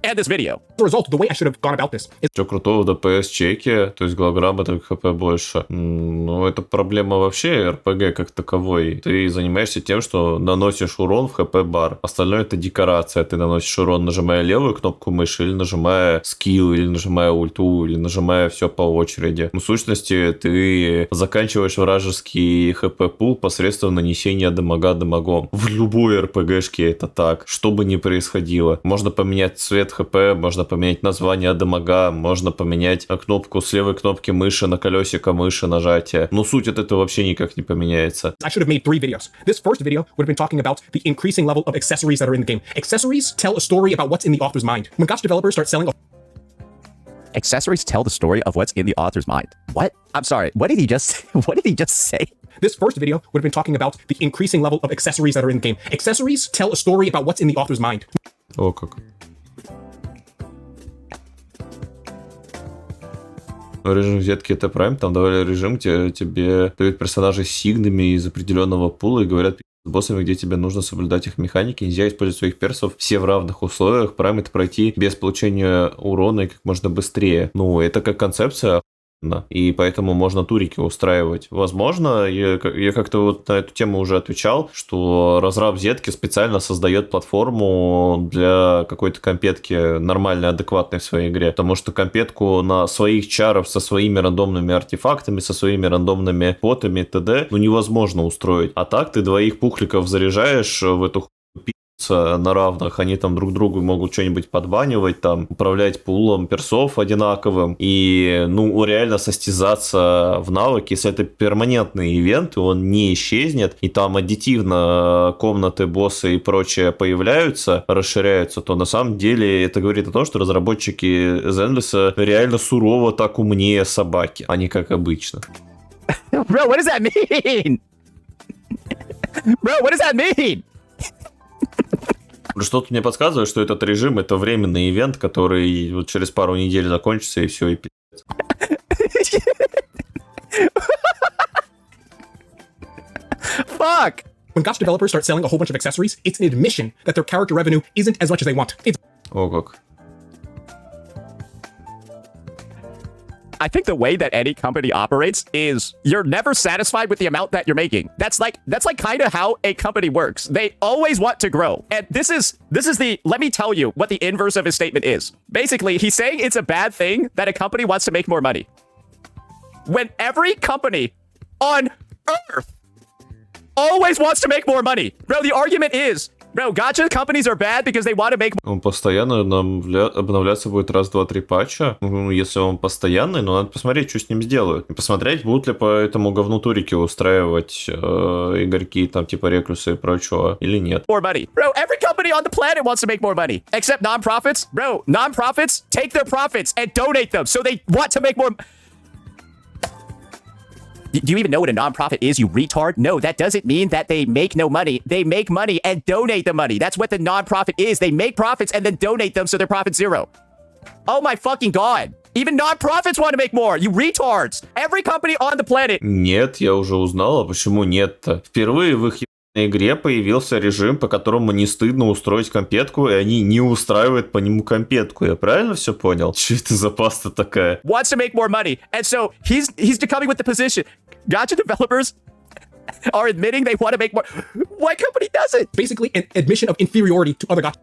and this video? As a result, the way I should have gone about this is Что крутого в ДПС-чеке, то есть голограммы, так ХП больше. Ну, это проблема вообще РПГ как таковой. Ты занимаешься тем, что наносишь урон в ХП-бар. Остальное это декорация. Ты наносишь урон, нажимая левую кнопку мыши, или нажимая скилл, или нажимая ульту, или нажимая все по очереди. В сущности, ты заканчиваешь вражеский ХП-пул посредством нанесения дамага дамагом. В любой РПГшке это так. Что бы ни происходило. Можно поменять цвет ХП, можно поменять название дамага, можно поменять кнопку с левой кнопки мыши на колесико мыши нажатия. Но суть от этого вообще никак не поменяется. I should have made 3 videos. This first video would have been talking about the increasing level of accessories that are in the game. Accessories tell a story about what's in the author's mind. When Gotch developers start selling Accessories tell the story of what's in the author's mind. What? I'm sorry. What did he just say? This first video would have been talking about the increasing level of accessories that are in the game. Accessories tell a story about what's in the author's mind. О, как. Режим взятки это Prime, там давали режим, где тебе дают персонажей с сигнами из определенного пула и говорят с боссами, где тебе нужно соблюдать их механики, нельзя использовать своих персов все в равных условиях. Prime это пройти без получения урона и как можно быстрее. Ну, это как концепция. И поэтому можно турики устраивать. Возможно, я как-то вот на эту тему уже отвечал, что разраб Зетки специально создает платформу для какой-то компетки нормальной, адекватной в своей игре. Потому что компетку на своих чаров со своими рандомными артефактами, со своими рандомными ботами т.д. ну невозможно устроить. А так ты двоих пухликов заряжаешь в эту на равных, они там друг другу могут что-нибудь подбанивать, там, управлять пулом персов одинаковым и, ну, реально состязаться в навыке. Если это перманентный ивент, и он не исчезнет, и там аддитивно комнаты, боссы и прочее появляются, расширяются, то на самом деле это говорит о том, что разработчики Zenless реально сурово так умнее собаки, а не как обычно. Bro, what does that mean? Bro, what does that mean? Что-то мне подсказывает, что этот режим — это временный ивент, который вот через пару недель закончится, и все, и пи***ц. Fuck! When Gotch developers start selling a whole bunch of accessories, it's an admission that their character revenue isn't as much as they want. It's О, как. I think the way that any company operates is you're never satisfied with the amount that you're making. That's like kind of how a company works. They always want to grow. And this is the, let me tell you what the inverse of his statement is. Basically, he's saying it's a bad thing that a company wants to make more money. When every company on earth always wants to make more money. Bro, the argument is Bro, gacha companies are bad because they want to make Он постоянно обновляться будет раз, два, три патча. Ну, если он постоянный, но надо посмотреть, что с ним сделают. И посмотреть, будут ли по этому говну турики устраивать игорьки, там, типа рекрусы и прочего, или нет. more money. Bro, every company on the planet wants to make more money. Except non-profits. Bro, non-profits take their profits and donate them. So they want to make more... Do you even know what a non-profit is, you retard? No, that doesn't mean that they make no money. They make money and donate the money. That's what the non-profit is. They make profits and then donate them so their profit's zero. Oh my fucking god. Even non-profits want to make more, you retards. Every company on the planet. Нет, я уже узнал, а почему нет-то? Впервые в их игре появился режим, по которому не стыдно устроить компетку, и они не устраивают по нему компетку. Я правильно все понял? Что это за паста такая? Wants to make more money. And so he's becoming with the position. Gacha developers are admitting they want to make more. What company does it? Basically, an admission of inferiority to other gacha.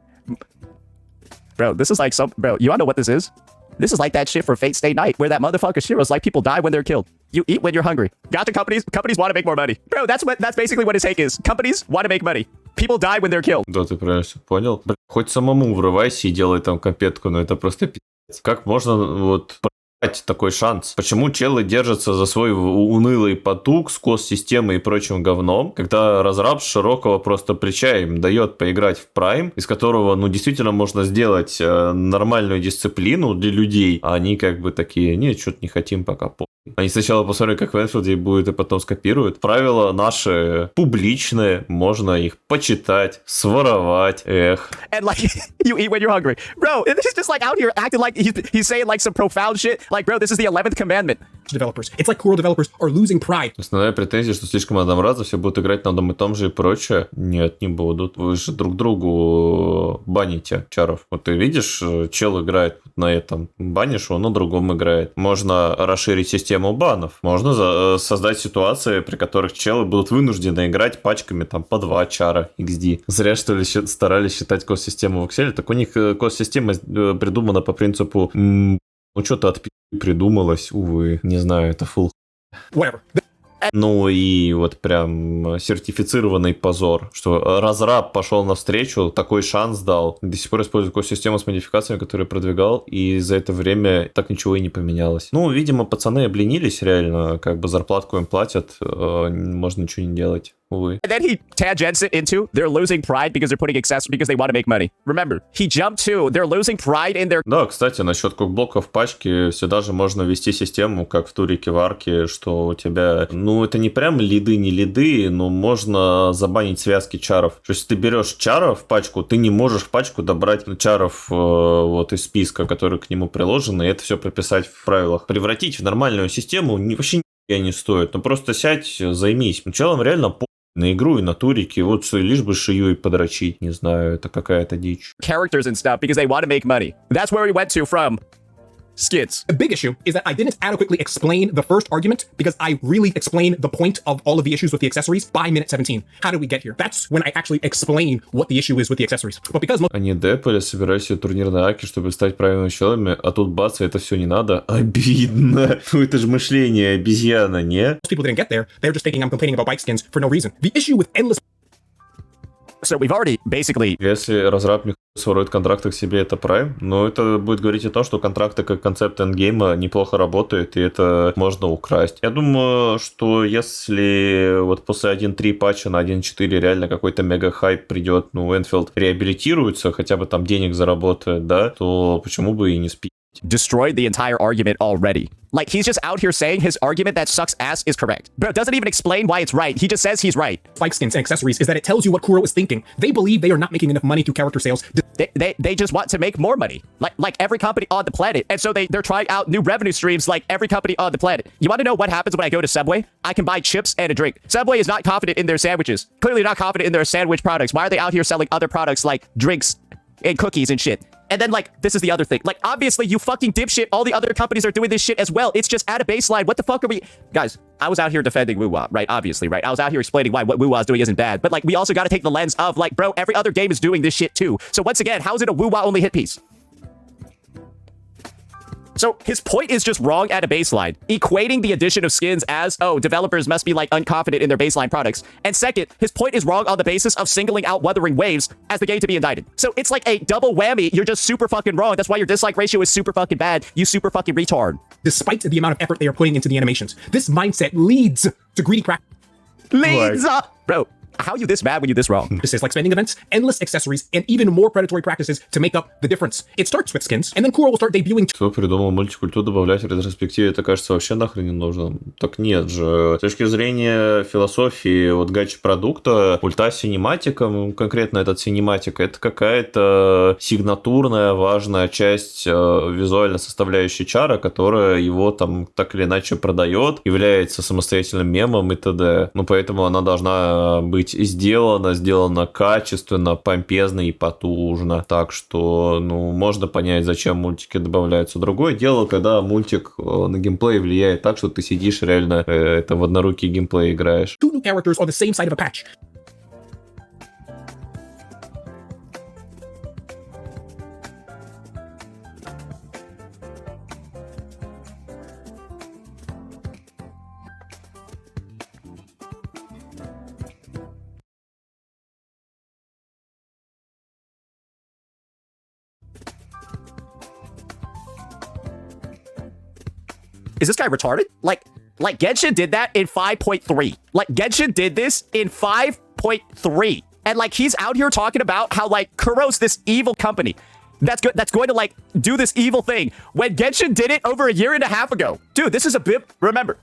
Bro, this is like some... Bro, you wanna know what this is? This is like that shit for Fate Stay Night, where that motherfucker Shiro's like people die when they're killed. You eat when you're hungry. Gacha companies want to make more money. Bro, that's basically what his take is. Companies want to make money. People die when they're killed. Да, ты правильно все понял. Бля, хоть самому врывайся и делай там компетку, но это просто пиздец. Как можно вот проебать такой шанс? Почему челы держатся за свой унылый потуг с кос-системой и прочим говном, когда разраб с широкого просто плеча им дает поиграть в Prime, из которого, ну, действительно можно сделать нормальную дисциплину для людей, а они как бы такие, нет, что-то не хотим пока, по. Они сначала посмотрят, как в Энфилде будет, и потом скопируют. Правила наши публичные, можно их почитать, своровать, эх. And like, you eat when you're hungry. Bro, he's just like out here acting like he's saying like some profound shit. Like, bro, this is the 11th commandment. Developers. It's like core developers are losing pride. Основная претензия, что слишком однообразно, все будут играть на одном и том же и прочее. Нет, не будут. Вы же друг другу баните чаров. Вот ты видишь, чел играет на этом, банишь, он на другом играет. Можно расширить систему банов. Можно создать ситуации, при которых челы будут вынуждены играть пачками там по 2 чара XD. Зря, что ли, старались считать кос-систему в Excel. Так у них кос-система придумана по принципу ну, что-то от придумалось, увы. Не знаю, это фул. Whatever. Ну и вот прям сертифицированный позор, что разраб пошел навстречу, такой шанс дал. До сих пор использует систему с модификациями, которые продвигал, и за это время так ничего и не поменялось. Ну, видимо, пацаны обленились реально, как бы зарплатку им платят, можно ничего не делать. Увы. And then he tangents it into they're losing pride because they're putting accessories because they want to make money. Remember, he jumped to they're losing pride in their... Да, кстати, насчет кукблоков в пачке всегда же можно вести систему, как в турике в арке, что у тебя, ну, это не прям лиды, не лиды, но можно забанить связки чаров. То есть, если ты берешь чаров в пачку, ты не можешь в пачку добрать чаров вот из списка, который к нему приложен, и это все прописать в правилах. Превратить в нормальную систему вообще не стоит. Ну, просто сядь, займись. Челом реально на игру и на турики, вот лишь бы шию и подрочить, не знаю, это какая-то дичь. Characters and stuff because they want to make money. That's where we went to from skits. The big issue is that I didn't adequately explain the first argument because I really explained the point of all of the issues with the accessories by minute 17. How did we get here? That's when I actually explain what the issue is with the accessories. But because Они депали, собирали себе турнирные аки, чтобы стать правильными челами, а тут бац, это все не надо. Обидно. Ну это же мышление обезьяна, не? most people didn't get there, they're just thinking I'm complaining about bike skins for no reason. The issue with endless So we've already basically... Если разраб не сворует контракты к себе, это Prime, но это будет говорить о том, что контракты как концепт эндгейма неплохо работают, и это можно украсть. Я думаю, что если вот после 1.3 патча на 1.4 реально какой-то мега-хайп придет, ну, Энфилд реабилитируется, хотя бы там денег заработает, да, то почему бы и не спить? Destroyed the entire argument already. Like, he's just out here saying his argument that sucks ass is correct. But it doesn't even explain why it's right. He just says he's right. bike skins and accessories is that it tells you what Kuro is thinking. They believe they are not making enough money through character sales. They just want to make more money. Like every company on the planet. And so they're trying out new revenue streams like every company on the planet. You want to know what happens when I go to Subway? I can buy chips and a drink. Subway is not confident in their sandwiches. Clearly not confident in their sandwich products. Why are they out here selling other products like drinks and cookies and shit? And then, like, this is the other thing. Like, obviously, you fucking dipshit, all the other companies are doing this shit as well. It's just at a baseline. What the fuck are we... Guys, I was out here defending Wuwa, right? Obviously, right? I was out here explaining why what Wuwa is doing isn't bad. But, like, we also got to take the lens of, like, bro, every other game is doing this shit, too. So, once again, how is it a Wuwa-only hit piece? So his point is just wrong at a baseline, equating the addition of skins as, oh, developers must be like unconfident in their baseline products. And second, his point is wrong on the basis of singling out Wuthering Waves as the game to be indicted. So it's like a double whammy. You're just super fucking wrong. That's why your dislike ratio is super fucking bad. You super fucking retard. Despite the amount of effort they are putting into the animations, this mindset leads to greedy Bro, how are you this bad when you're this wrong? practices like spending events, endless accessories, and even more predatory practices to make up the difference. It starts with skins, and then Kuro will start debuting Кто придумал мультикультуру добавлять в ретроспективе, это, кажется, вообще нахрен не нужно. Так нет же. С точки зрения философии вот гачи-продукта, ульта синематика, конкретно этот синематик, это какая-то сигнатурная важная часть визуальной составляющей чара, которая его там так или иначе продает, является самостоятельным мемом и т.д. Ну, поэтому она должна быть сделана качественно, помпезно и потужно. Так что, ну, можно понять, зачем мультики добавляются. Другое дело, когда мультик на геймплей влияет так, что ты сидишь реально это в однорукий геймплей играешь. two new characters on the same side of a patch. Is this guy retarded? Like Genshin did that in 5.3. Like, Genshin did this in 5.3. And, like, he's out here talking about how, like, Kuro's this evil company that's going to, like, do this evil thing when Genshin did it over a year and a half ago. Dude, this is remember,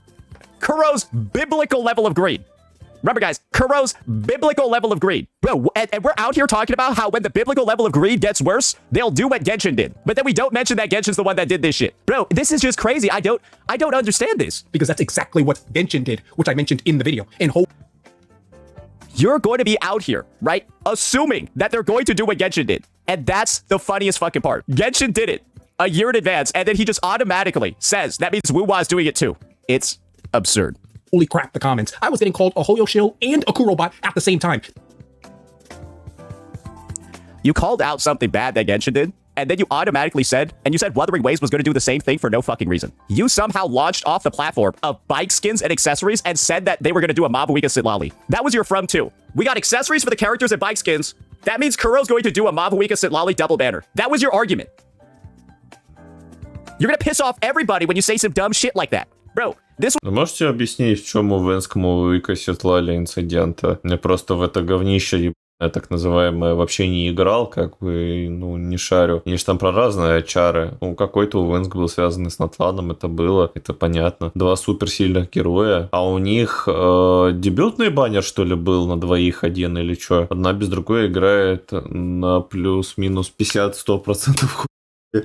Kuro's biblical level of greed. Remember, guys, Kuro's biblical level of greed. Bro, and we're out here talking about how when the biblical level of greed gets worse, they'll do what Genshin did. But then we don't mention that Genshin's the one that did this shit. Bro, this is just crazy. I don't understand this. Because that's exactly what Genshin did, which I mentioned in the video. And You're going to be out here, right, assuming that they're going to do what Genshin did. And that's the funniest fucking part. Genshin did it a year in advance, and then he just automatically says that means Wuwa's doing it too. It's absurd. holy crap, the comments. I was getting called a Hoyo shill and a Kurobot at the same time. You called out something bad that Genshin did, and then you automatically said, and you said Wuthering Waves was going to do the same thing for no fucking reason. You somehow launched off the platform of bike skins and accessories and said that they were going to do a Mabuika Sitlali. That was your from too. We got accessories for the characters and bike skins. That means Kuro's going to do a Mabuika Sitlali double banner. That was your argument. You're going to piss off everybody when you say some dumb shit like that. Bro, this... Можете объяснить, в чем у Венскому выкосетлали инцидента? Мне просто в это говнище так называемое вообще не играл, как бы, ну, не шарю. Они же там про разные чары. Ну, какой-то у Венск был связанный с Натланом, это было, это понятно. Два суперсильных героя. А у них дебютный баннер, что ли, был на двоих один или что? Одна без другой играет на плюс-минус 50-100%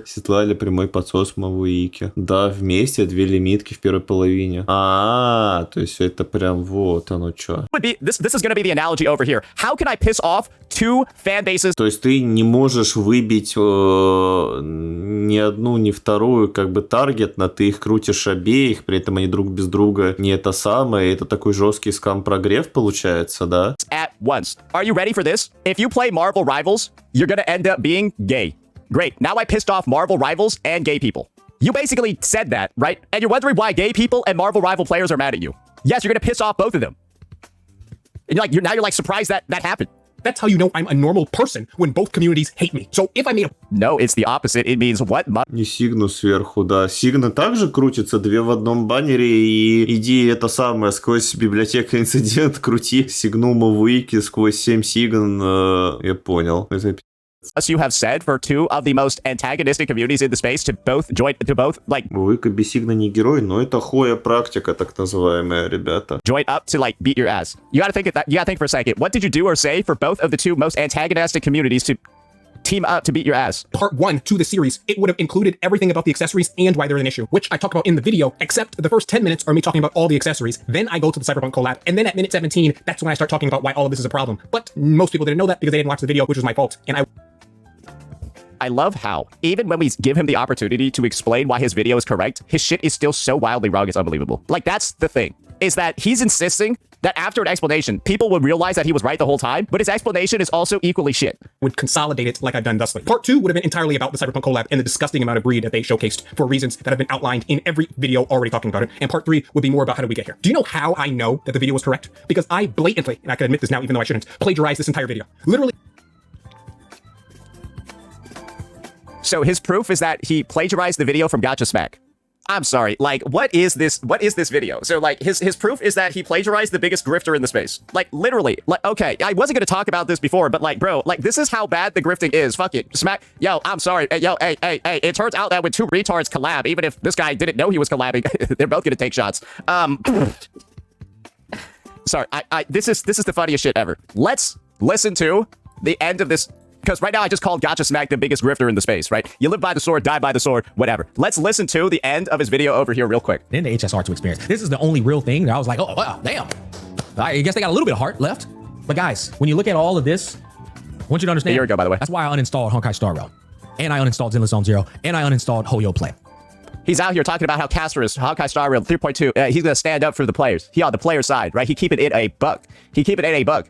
Сетлали прямой подсос Мавуики. Да, вместе две лимитки в первой половине. То есть это прям вот оно что. This is going to be the analogy over here. How can I piss off two fan bases? То есть ты не можешь выбить ни одну, ни вторую как бы таргетно, ты их крутишь обеих, при этом они друг без друга не это самое. Это такой жесткий скам-прогрев получается, да? At once. Are you ready for this? If you play Marvel Rivals, you're going to end up being gay. Great, now I pissed off Marvel Rivals and gay people. You basically said that, right? And you're wondering why gay people and Marvel Rival players are mad at you. Yes, you're gonna piss off both of them. And you're like surprised that happened. That's how you know I'm a normal person, when both communities hate me. So if I made a... No, it's the opposite. It means what? Не Сигну сверху, да. Сигна также крутится, две в одном баннере, и иди это самое, сквозь библиотеку инцидент крути Сигну Мавуики сквозь 7 Сигн, я понял. Это As you have said for two of the most antagonistic communities in the space to both, like... Мавуика без Сигна не герой, но это хоя практика, так называемая, ребята. Join up to, like, beat your ass. You gotta think for a second. What did you do or say for both of the two most antagonistic communities to team up to beat your ass? Part 1 to the series, it would have included everything about the accessories and why they're an issue, which I talk about in the video, except the first 10 minutes are me talking about all the accessories. Then I go to the Cyberpunk collab, and then at minute 17, that's when I start talking about why all of this is a problem. But most people didn't know that because they didn't watch the video, which was my fault. And I love how, even when we give him the opportunity to explain why his video is correct, his shit is still so wildly wrong, it's unbelievable. Like, that's the thing. is that he's insisting that after an explanation, people would realize that he was right the whole time, but his explanation is also equally shit. Would consolidate it like I've done thusly. Part 2 would have been entirely about the Cyberpunk collab and the disgusting amount of greed that they showcased for reasons that have been outlined in every video already talking about it. And part 3 would be more about how did we get here. Do you know how I know that the video was correct? Because I blatantly, and I can admit this now even though I shouldn't, plagiarized this entire video. Literally. So his proof is that he plagiarized the video from Gotcha Smack. I'm sorry, like, what is this video? So, like, his proof is that he plagiarized the biggest grifter in the space. Like, literally. Like, okay, I wasn't gonna talk about this before, but, like, bro, like, this is how bad the grifting is. Fuck it. Smack. Yo, I'm sorry. Hey, yo, hey. It turns out that when two retards collab, even if this guy didn't know he was collabing, they're both gonna take shots. Sorry, this is the funniest shit ever. Let's listen to the end of this. Because right now I just called Gotcha Smack the biggest grifter in the space, right? You live by the sword, die by the sword, whatever. Let's listen to the end of his video over here real quick. In the HSR2 experience. This is the only real thing that I was like, oh, wow, damn. I guess they got a little bit of heart left. But guys, when you look at all of this, I want you to understand. A year ago, by the way. That's why I uninstalled Honkai Star Rail. And I uninstalled Zenless Zone Zero. And I uninstalled Hoyo Play. He's out here talking about how Casterus, Honkai Star Rail 3.2, he's gonna stand up for the players. He on the player side, right? He keep it in a buck.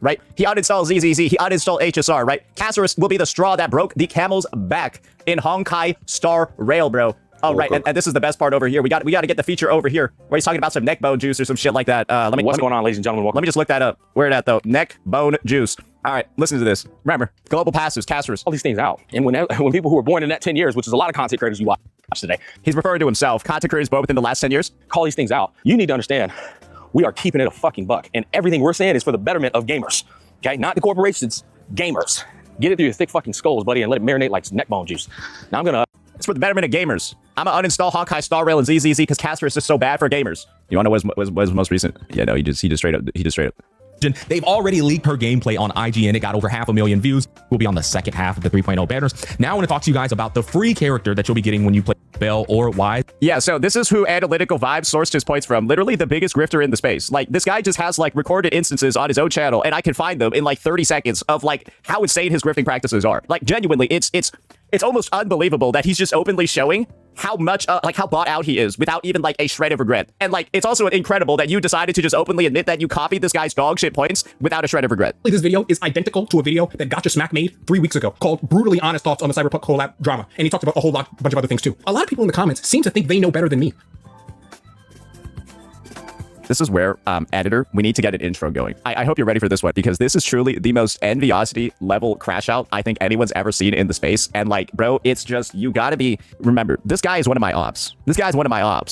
Right? He uninstalled ZZZ, he uninstalled HSR, right? Casterus will be the straw that broke the camel's back in Honkai Star Rail, bro. Oh, right, and this is the best part over here. We got to get the feature over here where he's talking about some neck bone juice or some shit like that. What's going on, ladies and gentlemen? Let me just look that up. Where it at though? Neck bone juice. All right, listen to this. Remember, global passives, Casterus. All these things out. And when people who were born in that 10 years, which is a lot of content creators you watch today, He's referring to himself. Content creators born within the last 10 years. call these things out. You need to understand, we are keeping it a fucking buck. And everything we're saying is for the betterment of gamers. Okay? Not the corporations, gamers. Get it through your thick fucking skulls, buddy, and let it marinate like neck bone juice. Now I'm gonna... It's for the betterment of gamers. I'm gonna uninstall Honkai Star Rail and ZZZ because Casterus is so bad for gamers. You wanna know what was most recent? Yeah, no, he just straight up. They've already leaked her gameplay on IGN. It got over 500,000 views. We'll be on the second half of the 3.0 banners. Now I want to talk to you guys about the free character that you'll be getting when you play Bell or Wise. Yeah, so this is who Analytical Vibes sourced his points from. Literally the biggest grifter in the space. Like, this guy just has, like, recorded instances on his own channel, and I can find them in, like, 30 seconds of, like, how insane his grifting practices are. Like, genuinely, it's almost unbelievable that he's just openly showing how much, like, how bought out he is without even, like, a shred of regret. And, like, it's also incredible that you decided to just openly admit that you copied this guy's dog shit points without a shred of regret. This video is identical to a video that Gotcha Smack made 3 weeks ago called Brutally Honest Thoughts on the Cyberpunk Collab Drama. And he talked about a bunch of other things too. A lot of people in the comments seem to think they know better than me. This is where, editor, we need to get an intro going. I hope you're ready for this one, because this is truly the most enviosity level crash out I think anyone's ever seen in the space. And, like, bro, it's just, you gotta be, remember, this guy is one of my ops.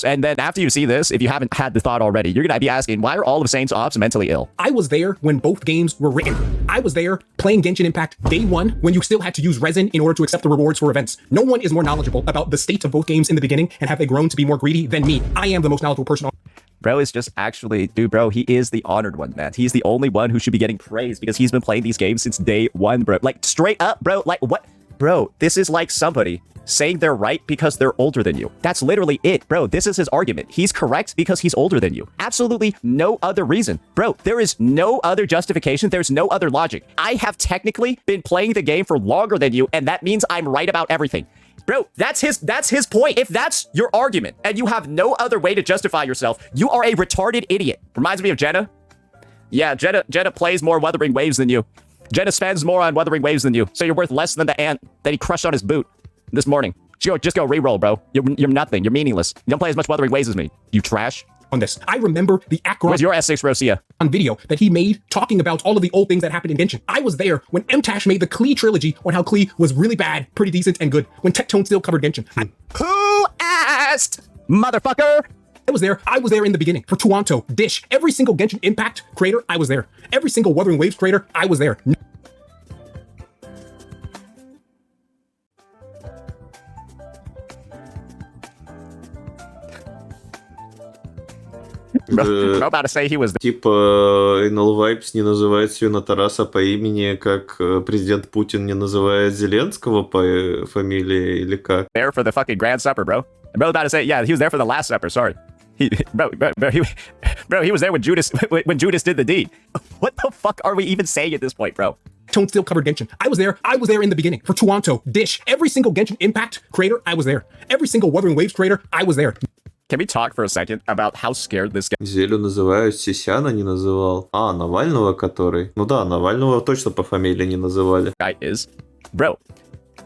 And then after you see this, if you haven't had the thought already, you're gonna be asking, why are all of Saint's ops mentally ill? I was there when both games were written. I was there playing Genshin Impact day one when you still had to use resin in order to accept the rewards for events. No one is more knowledgeable about the state of both games in the beginning and have they grown to be more greedy than me. I am the most knowledgeable person on Bro is just actually, dude, bro, he is the honored one, man. He's the only one who should be getting praised because he's been playing these games since day one, bro. Like, straight up, bro, like, what? Bro, this is like somebody saying they're right because they're older than you. That's literally it, bro. This is his argument. He's correct because he's older than you. Absolutely no other reason. Bro, there is no other justification. There's no other logic. I have technically been playing the game for longer than you, and that means I'm right about everything. Bro, that's his point. If that's your argument and you have no other way to justify yourself, you are a retarded idiot. Reminds me of Jenna. Yeah, Jenna plays more Wuthering Waves than you. Jenna spends more on Wuthering Waves than you, so you're worth less than the ant that he crushed on his boot this morning. Just go reroll, bro. You're nothing. You're meaningless. You don't play as much Wuthering Waves as me. You trash. on this. I remember the Akron Where's your S6 Rosia? video that he made talking about all of the old things that happened in Genshin. I was there when MTash made the Klee trilogy on how Klee was really bad, pretty decent, and good. When Tectone still covered Genshin. Who asked, motherfucker? I was there in the beginning. For Tuanto, Dish, every single Genshin Impact creator, I was there. Every single Wuthering Waves creator, I was there. I'm about to say he was Типа, ILOVETOF не называет свинотараса по имени, как президент Путин не называет Зеленского по фамилии, или как? there for the fucking Grand Supper, bro. And bro about to say, yeah, he was there for the Last Supper, sorry. He was there when Judas did the deed. What the fuck are we even saying at this point, bro? Tone still covered Genshin. I was there in the beginning. For Tuanto, Dish, every single Genshin Impact creator, I was there. Every single Wuthering Waves creator, I was there. can we talk for a second about how scared this Зелю называют, Сисяна не называл. А, Навального который? Ну да, Навального точно по фамилии не называли. guy is? Bro,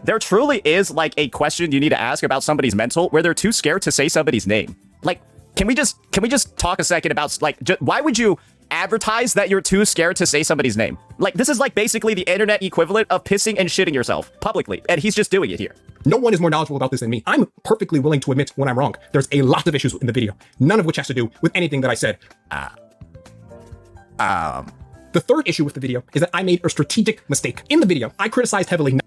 there truly is like a question you need to ask about somebody's mental where they're too scared to say somebody's name. Like, can we just talk a second about like why would you advertise that you're too scared to say somebody's name? Like, this is like basically the internet equivalent of pissing and shitting yourself publicly, and he's just doing it here. No one is more knowledgeable about this than me. I'm perfectly willing to admit when I'm wrong. There's a lot of issues in the video, none of which has to do with anything that I said. The third issue with the video is that I made a strategic mistake. In the video, I criticized heavily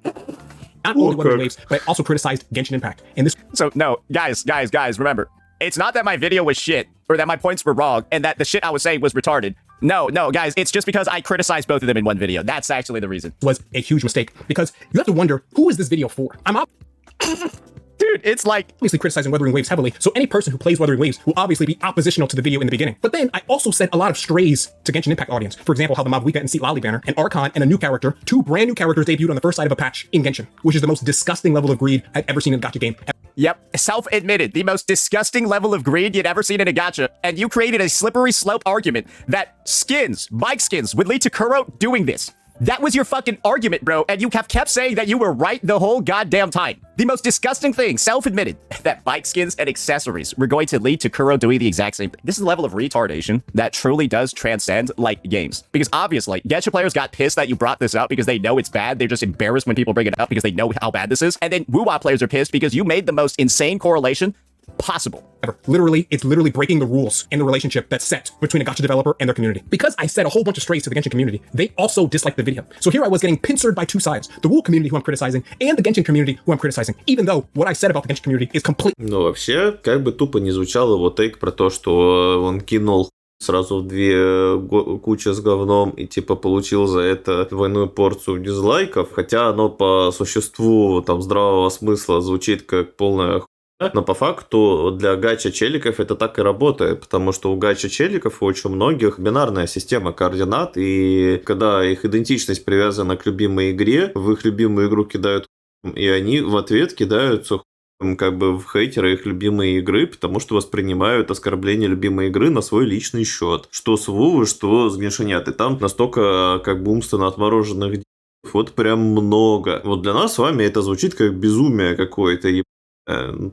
not only Wuthering Waves, but I also criticized Genshin Impact. And this So no, guys, remember, it's not that my video was shit or that my points were wrong and that the shit I was saying was retarded. No, guys, it's just because I criticized both of them in one video. That's actually the reason. was a huge mistake because you have to wonder, who is this video for? Dude, it's like, Obviously criticizing Wuthering Waves heavily, so any person who plays Wuthering Waves will obviously be oppositional to the video in the beginning. But then I also said a lot of strays to Genshin Impact audience. For example, how the Mabuika and Seat Lali banner, an Archon and a new character, two brand new characters debuted on the first side of a patch in Genshin, which is the most disgusting level of greed I've ever seen in a gacha game. yep, self-admitted, the most disgusting level of greed you'd ever seen in a gacha, and you created a slippery slope argument that bike skins, would lead to Kuro doing this. That was your fucking argument, bro, and you have kept saying that you were right the whole goddamn time. The most disgusting thing, self-admitted, that bike skins and accessories were going to lead to Kuro doing the exact same thing. This is a level of retardation that truly does transcend, like, games. Because obviously, Gacha players got pissed that you brought this up because they know it's bad. They're just embarrassed when people bring it up because they know how bad this is. And then Wuwa players are pissed because you made the most insane correlation possible. Literally, it's literally breaking the rules in the relationship that's set between a gacha developer and their community. Because I said a whole bunch of strays to the Genshin community, they also disliked the video. So here I was getting pincered by two sides, the Wu community who I'm criticizing and the Genshin community who I'm criticizing, even though what I said about the Genshin community is complete. Ну, вообще, как бы тупо не звучал его тейк про то, что он кинул сразу в две кучи с говном и типа получил за это двойную порцию дизлайков, хотя оно по существу там здравого смысла звучит как полная хуйня, но по факту для гача-челиков это так и работает, потому что у гача-челиков у очень многих бинарная система координат, и когда их идентичность привязана к любимой игре, в их любимую игру кидают и они в ответ кидаются как бы в хейтеры их любимой игры, потому что воспринимают оскорбление любимой игры на свой личный счет. Что с Вувы, что с Геншинят. И там настолько как бы умственно отмороженных вот прям много. Вот для нас с вами это звучит как безумие какое-то.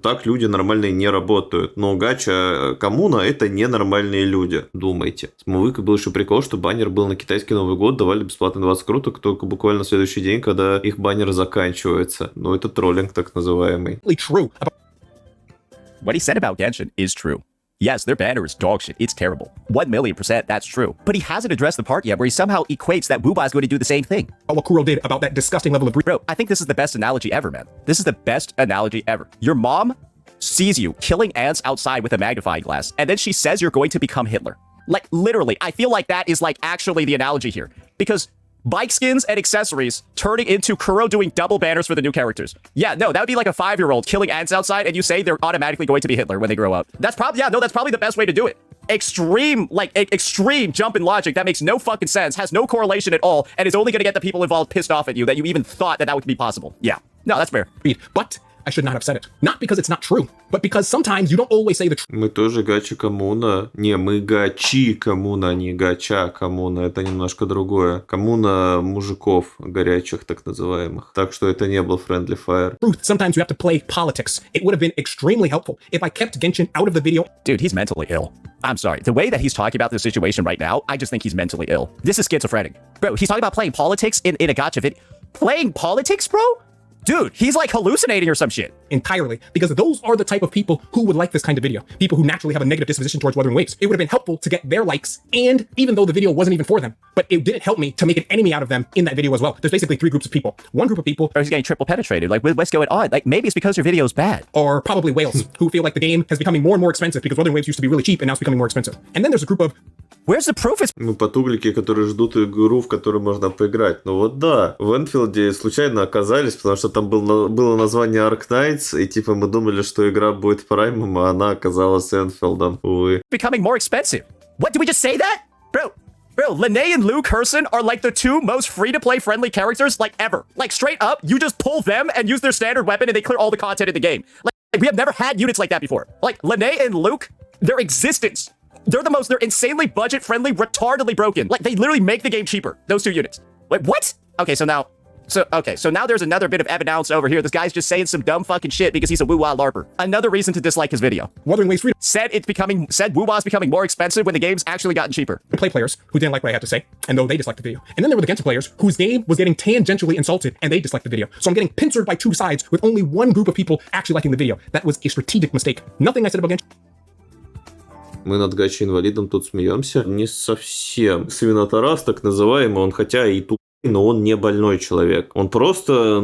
Так люди нормальные не работают. Но гача коммуна это ненормальные люди. Думайте. С Мувыкой был еще прикол, что баннер был на китайский Новый год, давали бесплатно 20 круток только буквально в следующий день, когда их баннер заканчивается. Ну это троллинг так называемый. True. What he said about Genshin is true. Yes, their banner is dog shit. It's terrible. 1,000,000%, that's true. But he hasn't addressed the part yet where he somehow equates that Wuba is going to do the same thing. What Kuro did about that disgusting level of greed. Bro, I think this is the best analogy ever, man. This is the best analogy ever. Your mom sees you killing ants outside with a magnifying glass, and then she says you're going to become Hitler. Like, literally, I feel like that is, like, actually the analogy here. Because bike skins and accessories turning into Kuro doing double banners for the new characters. Yeah, no, that would be like a 5-year-old killing ants outside and you say they're automatically going to be Hitler when they grow up. That's probably, yeah, no, that's probably the best way to do it. Extreme jump in logic that makes no fucking sense, has no correlation at all, and is only going to get the people involved pissed off at you that you even thought that would be possible. Yeah, no, that's fair. But I should not have said it. Not because it's not true, but because sometimes you don't always say the truth. Мы тоже гача коммуна. Не, мы гачи коммуна, не гача коммуна. Это немножко другое. Коммуна мужиков горячих, так называемых. Так что это не был friendly fire. Sometimes you have to play politics. It would have been extremely helpful if I kept Genshin out of the video. Dude, he's mentally ill. I'm sorry. The way that he's talking about this situation right now, I just think he's mentally ill. This is schizophrenic. Bro, he's talking about playing politics in a gacha video. Playing politics, bro? Dude, he's like hallucinating or some shit. Entirely, because those are the type of people who would like this kind of video. People who naturally have a negative disposition towards Wuthering Waves. It would have been helpful to get their likes, and even though the video wasn't even for them, but it didn't help me to make an enemy out of them in that video as well. There's basically 3 groups of people. One group of people Or he's getting triple penetrated. Like, what's going on? Like, maybe it's because your video is bad. are probably whales who feel like the game is becoming more and more expensive because Wuthering Waves used to be really cheap and now it's becoming more expensive. And then there's a group of Where's the proof? It's Мы потуглики, которые ждут игру, в которую можно поиграть. Ну вот да, в Энфилде случайно оказались, потому что там было название Ark Knights, и типа мы думали, что игра будет Праймом, а она оказалась Энфилдом, увы. becoming more expensive. What, did we just say that? Bro, Lene and Liu Curson are like the 2 most free-to-play friendly characters, like, ever. Like, straight up, you just pull them and use their standard weapon and they clear all the content in the game. Like, We have never had units like that before. Like, Lene and Luke, their existence, they're insanely budget-friendly, retardedly broken. Like, they literally make the game cheaper, those two units. Wait, what? Okay, so now there's another bit of evidence over here. This guy's just saying some dumb fucking shit because he's a woo-wah LARPer. Another reason to dislike his video. Wuthering Waves Freedom Said woo-wah's becoming more expensive when the game's actually gotten cheaper. play players who didn't like what I had to say, and though they disliked the video. And then there were the Genshin players whose game was getting tangentially insulted, and they disliked the video. So I'm getting pincered by two sides with only one group of people actually liking the video. That was a strategic mistake. Nothing I said about Genshin. Мы над гачи-инвалидом тут смеемся. Не совсем. Свинотарас, так называемый, он хотя и тупой, но он не больной человек. Он просто,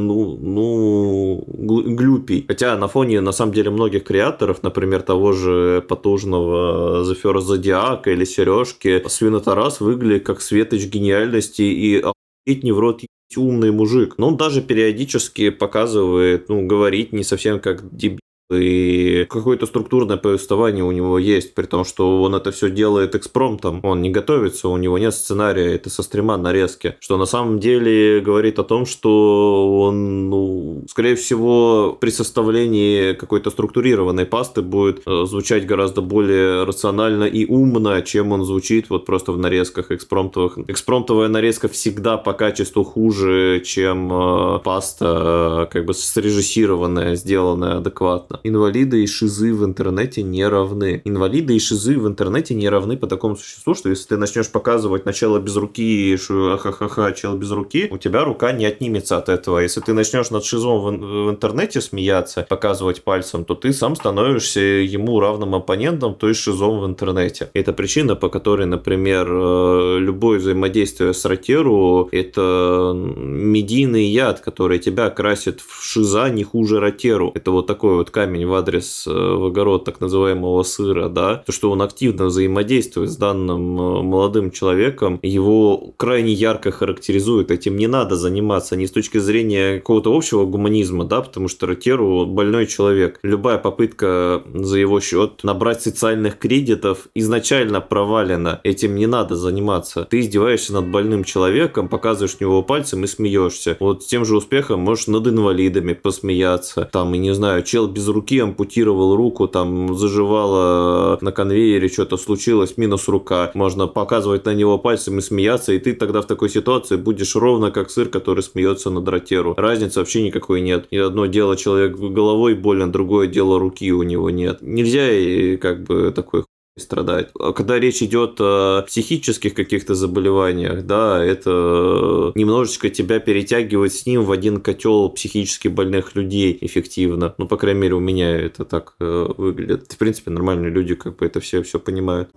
глюпий. Хотя на фоне, на самом деле, многих креаторов, например, того же потужного The First Zodiac или Сережки, Свинотарас выглядит как светоч гениальности и охуеть не в рот умный мужик. Но он даже периодически показывает, говорить не совсем как дебил. И какое-то структурное повествование у него есть, при том, что он это все делает экспромтом, он не готовится, у него нет сценария, это со стрима нарезки, что на самом деле говорит о том, что он, скорее всего, при составлении какой-то структурированной пасты будет звучать гораздо более рационально и умно, чем он звучит вот просто в нарезках экспромтовых. Экспромтовая нарезка всегда по качеству хуже, чем паста как бы срежиссированная, сделанная адекватно. Инвалиды и шизы в интернете не равны. Инвалиды и шизы в интернете не равны по такому существу, что если ты начнешь показывать начало без руки, что ахахаха, чел без руки, у тебя рука не отнимется от этого. Если ты начнешь над шизом в интернете смеяться, показывать пальцем, то ты сам становишься ему равным оппонентом, то есть шизом в интернете. Это причина, по которой, например, любое взаимодействие с ротеру — это медийный яд, который тебя красит в шиза не хуже ротеру. Это вот такой вот камень в адрес в огород так называемого сыра, да, то, что он активно взаимодействует с данным молодым человеком, его крайне ярко характеризует, этим не надо заниматься не с точки зрения какого-то общего гуманизма, да, потому что ротеру больной человек. Любая попытка за его счет набрать социальных кредитов изначально провалена, этим не надо заниматься. Ты издеваешься над больным человеком, показываешь на него пальцем и смеешься. Вот с тем же успехом можешь над инвалидами посмеяться, там, и не знаю, чел без руки ампутировал руку, там заживало на конвейере, что-то случилось, минус рука. Можно показывать на него пальцем и смеяться, и ты тогда в такой ситуации будешь ровно как сыр, который смеется над ротеру. Разницы вообще никакой нет. И одно дело человек головой болен, другое дело руки у него нет. Нельзя и как бы такой страдать. А когда речь идет о психических каких-то заболеваниях, да, это немножечко тебя перетягивает с ним в один котел психически больных людей эффективно. Ну, по крайней мере, у меня это так выглядит. В принципе, нормальные люди как бы это все понимают.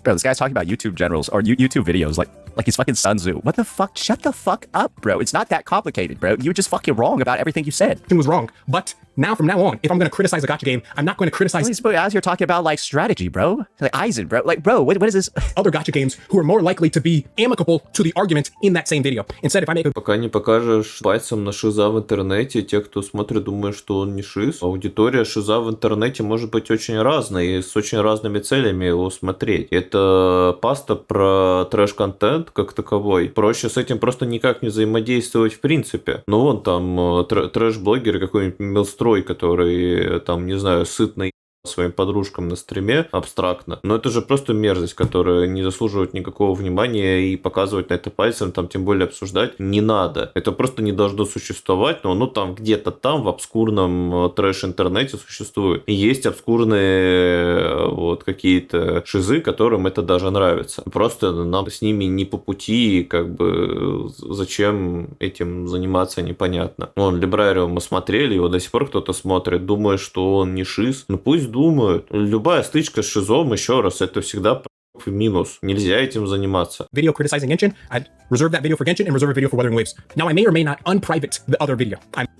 Bro, this guy's talking about YouTube generals or YouTube videos like he's fucking Sun Tzu. What the fuck? Shut the fuck up, bro. It's not that complicated, bro. You were just fucking wrong about everything you said. It was wrong, but now from now on, if I'm going to criticize a gacha game, I'm not going to criticize As you're talking about like strategy, bro. Like Eisen, bro. Like, bro, what is this? other gacha games who are more likely to be amicable to the argument in that same video. Instead, if I make a Пока не покажешь пальцем на шиза в интернете, те, кто смотрит, думают, что он не шиз. Аудитория шиза в интернете может быть очень разной и с очень разными целями его смотреть. Это паста про трэш-контент как таковой. Проще с этим просто никак не взаимодействовать в принципе. Ну вон там трэш-блогер какой-нибудь Милстрой, который там, не знаю, сытный своим подружкам на стриме абстрактно. Но это же просто мерзость, которая не заслуживает никакого внимания, и показывать на это пальцем, там тем более обсуждать не надо. Это просто не должно существовать, но оно там где-то там в обскурном трэш-интернете существует. И есть обскурные вот какие-то шизы, которым это даже нравится. Просто нам с ними не по пути, и как бы зачем этим заниматься, непонятно. Вон, Либрариум мы смотрели, его до сих пор кто-то смотрит, думая, что он не шиз. Ну пусть думают. Любая стычка с шизом, еще раз, это всегда в минус. Нельзя этим заниматься. video criticizing Genshin, I'd reserve that video for Genshin and reserve a video for Wuthering Waves. Now, I may or may not unprivate the other video.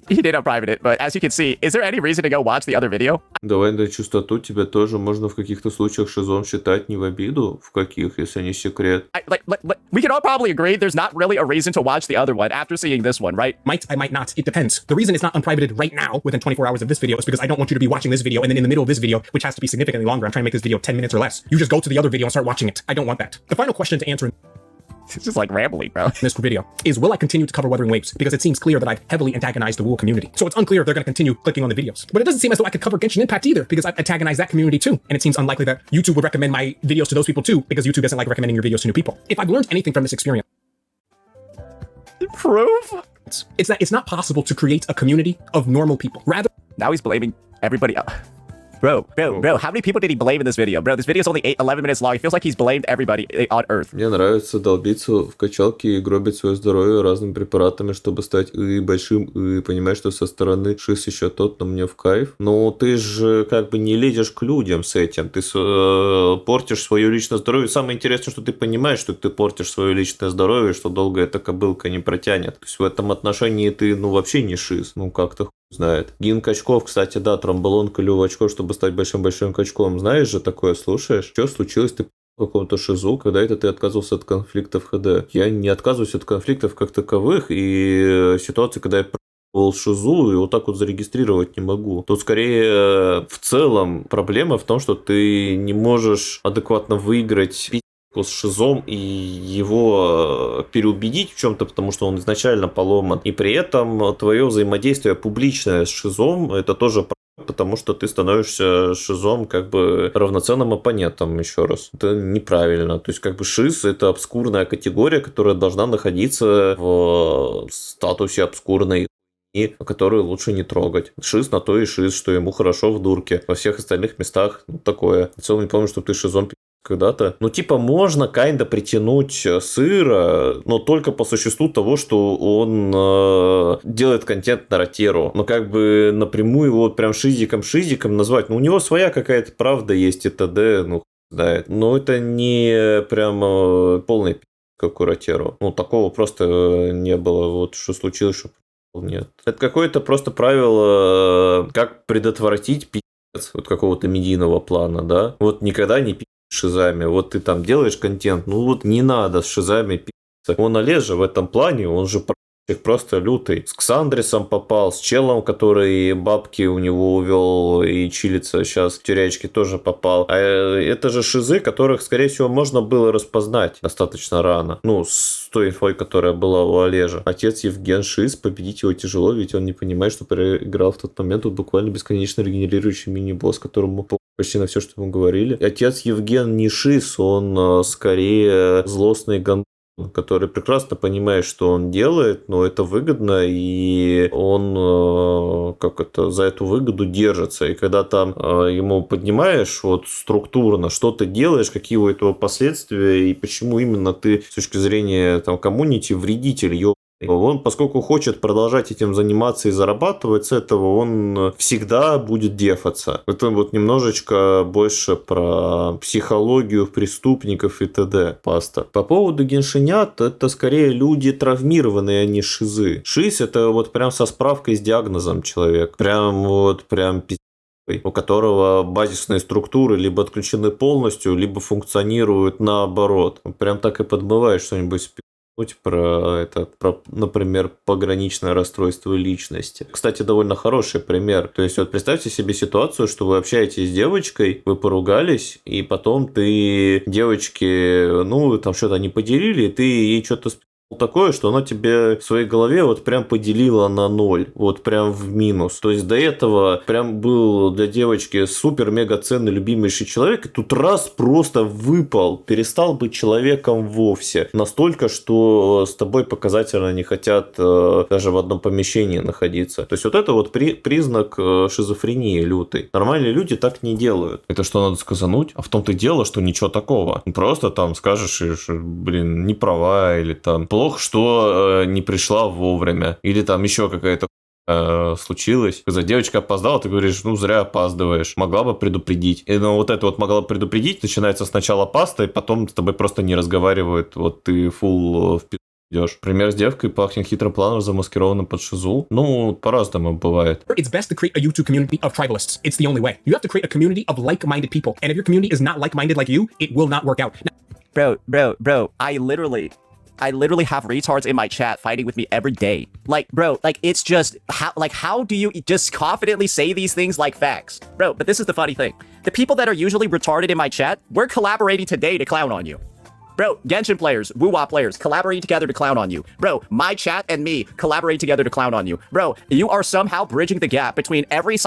He did unprivate it, but as you can see, is there any reason to go watch the other video? Давай на чистоту, тебя тоже можно в каких-то случаях шизом считать не в обиду. В каких, если не секрет? We can all probably agree there's not really a reason to watch the other one after seeing this one, right? I might not. It depends. The reason it's not unprivated right now within 24 hours of this video is because I don't want you to be watching this video and then in the middle of this video, which has to be significantly longer, I'm trying to make this video 10 minutes or less, you just go to the other video and start watching it. I don't want that. The final question to answer It's just like rambling, bro. this video is, will I continue to cover Wuthering Waves? Because it seems clear that I've heavily antagonized the Wool community. So it's unclear if they're going to continue clicking on the videos. But it doesn't seem as though I could cover Genshin Impact either, because I've antagonized that community too. And it seems unlikely that YouTube would recommend my videos to those people too, because YouTube doesn't like recommending your videos to new people. If I've learned anything from this experience, Proof? it's that it's not possible to create a community of normal people. Rather, Now he's blaming everybody else. Bro, how many people did he blame in this video? Bro, this video is only 11 minutes long. It feels like he's blamed everybody on Earth. Мне нравится долбиться в качалке и гробить свое здоровье разными препаратами, чтобы стать большим, и понимать, что со стороны шиз еще тот, но мне в кайф. Но ты же как бы не лезешь к людям с этим, ты портишь свое личное здоровье. Самое интересное, что ты понимаешь, что ты портишь свое личное здоровье, что долго эта кобылка не протянет. То есть в этом отношении ты, ну, вообще не шиз, ну, как-то знает. Гин качков, кстати, да, тромболон, колю в очко, чтобы стать большим-большим качком. Знаешь же такое, слушаешь? Что случилось? Ты по какому-то шизу, когда это ты отказывался от конфликтов ХД? Я не отказываюсь от конфликтов как таковых, и ситуации, когда я пробовал шизу, и вот так вот зарегистрировать не могу. Тут скорее в целом проблема в том, что ты не можешь адекватно выиграть с шизом и его переубедить в чем-то, потому что он изначально поломан. И при этом твое взаимодействие публичное с шизом, это тоже потому что ты становишься шизом как бы равноценным оппонентом, еще раз. Это неправильно. То есть как бы шиз — это обскурная категория, которая должна находиться в статусе обскурной, и которую лучше не трогать. Шиз на то и шиз, что ему хорошо в дурке. Во всех остальных местах такое. В целом не помню, что ты шизом когда-то. Ну, типа, можно кайнда притянуть сыра, но только по существу того, что он делает контент на ротеру. Но как бы напрямую его вот прям шизиком назвать. Ну, у него своя какая-то правда есть и т.д. Ну, знает. Но это не прям полный как у ротеру. Ну, такого просто не было. Вот что случилось, что нет. Это какое-то просто правило, как предотвратить пи***ц вот какого-то медийного плана, да? Вот никогда не пи***ц шизами. Вот ты там делаешь контент, ну вот не надо с шизами пи***ться. Он Олег же в этом плане, он же просто лютый. С Ксандрисом попал, с челом, который бабки у него увел и чилится сейчас в тюрячке, тоже попал. А это же шизы, которых, скорее всего, можно было распознать достаточно рано. Ну, с той инфой, которая была у Олежа. Отец Евген шиз, победить его тяжело, ведь он не понимает, что проиграл в тот момент. Тут буквально бесконечно регенерирующий мини-босс, которому почти на все, что ему говорили. Отец Евген не шиз, он скорее злостный гандон, который прекрасно понимает, что он делает, но это выгодно, и он за эту выгоду держится. И когда там ему поднимаешь вот структурно, что ты делаешь, какие у этого последствия, и почему именно ты с точки зрения там комьюнити вредитель, он, поскольку хочет продолжать этим заниматься и зарабатывать с этого, он всегда будет дефаться. Это вот немножечко больше про психологию преступников и т.д. Паста. По поводу геншинят, это скорее люди травмированные, а не шизы. Шиз — это вот прям со справкой с диагнозом человек. Прям у которого базисные структуры либо отключены полностью, либо функционируют наоборот. Прям так и подмываешь что-нибудь про, например, пограничное расстройство личности. Кстати, довольно хороший пример. То есть, вот представьте себе ситуацию, что вы общаетесь с девочкой, вы поругались, и потом ты девочке, ну, там что-то не поделили, и ты ей что-то такое, что она тебе в своей голове вот прям поделила на 0, вот прям в минус. То есть до этого прям был для девочки супер-мега ценный, любимейший человек, и тут раз просто выпал, перестал быть человеком вовсе. Настолько, что с тобой показательно не хотят даже в одном помещении находиться. То есть вот это вот признак шизофрении лютой. Нормальные люди так не делают. Это что надо сказануть? А в том-то и дело, что ничего такого. Просто там скажешь, блин, не права, или там плохо, что не пришла вовремя, или там еще какая-то случилось. Когда девочка опоздала, ты говоришь, ну, зря опаздываешь. Могла бы предупредить. И вот это вот могла бы предупредить, начинается сначала паста, и потом с тобой просто не разговаривают. Вот ты фулл в идешь. Пример с девкой пахнет хитрым планом, замаскированным под шизу. Ну, по-разному бывает. it's best to create a YouTube community of tribalists. It's the only way. You have to create a community of like-minded people. And if your community is not like-minded like you, it will not work out. Bro, I literally have retards in my chat fighting with me every day. Like, bro, like, it's just, how do you just confidently say these things like facts? Bro, but this is the funny thing. The people that are usually retarded in my chat, we're collaborating today to clown on you. Bro, Genshin players, Woo-Wah players, collaborating together to clown on you. Bro, my chat and me collaborate together to clown on you. Bro, you are somehow bridging the gap between every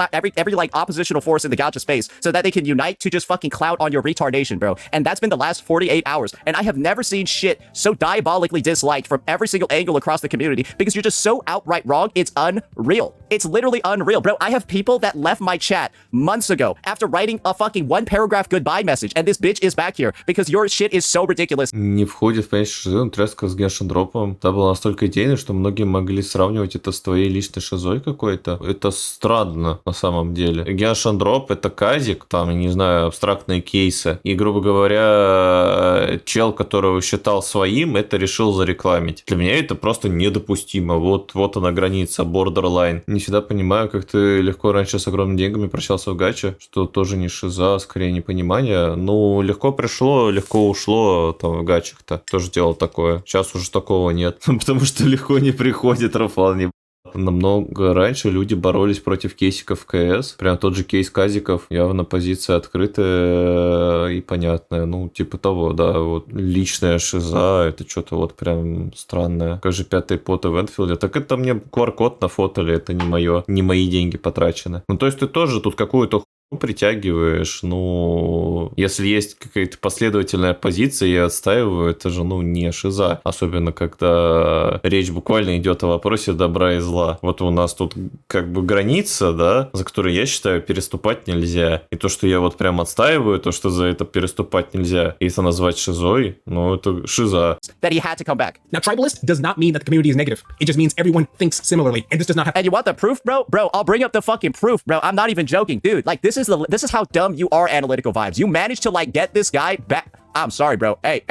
like oppositional force in the gacha space so that they can unite to just fucking clown on your retardation, bro. And that's been the last 48 hours. And I have never seen shit so diabolically disliked from every single angle across the community because you're just so outright wrong. It's unreal. It's literally unreal, bro. I have people that left my chat months ago after writing a fucking one paragraph goodbye message, and this bitch is back here because your shit is so ridiculous. Не входит в понятие шизы, но тряска с геншин-дропом. Та была настолько идейной, что многие могли сравнивать это с твоей личной шизой какой-то. Это странно на самом деле. Геншин-дроп — это казик, там, я не знаю, абстрактные кейсы. И, грубо говоря, чел, которого считал своим, это решил зарекламить. Для меня это просто недопустимо. Вот она граница, borderline. Не всегда понимаю, как ты легко раньше с огромными деньгами прощался в гаче, что тоже не шиза, скорее непонимание. Ну, легко пришло, легко ушло, там, в гачах-то тоже делал такое. Сейчас уже такого нет. Потому что легко не приходит, Рафан, не. Намного раньше люди боролись против кейсиков в КС. Прям тот же кейс казиков. Явно позиция открытая и понятная. Ну, типа того, да. Вот личная шиза, это что-то вот прям странное. Как же 5-й поты в Энфилде. Так это мне QR-код нафотали, это не мое, не мои деньги потрачены. Ну, то есть ты тоже тут какую-то притягиваешь, ну, если есть какая-то последовательная позиция, я отстаиваю, это же, ну, не шиза. Особенно, когда речь буквально идет о вопросе добра и зла. Вот у нас тут как бы граница, да, за которую, я считаю, переступать нельзя. И то, что я вот прям отстаиваю, то, что за это переступать нельзя, и это назвать шизой, ну, это шиза. That he had to come back. Now, tribalist does not mean that the community is negative. It just means everyone thinks similarly, and this does not have. And you want the proof, bro? Bro, I'll bring up the fucking proof, bro. I'm not even joking, dude. Like, this is how dumb you are, analytical vibes. You managed to like get this guy back. I'm sorry, bro. Hey,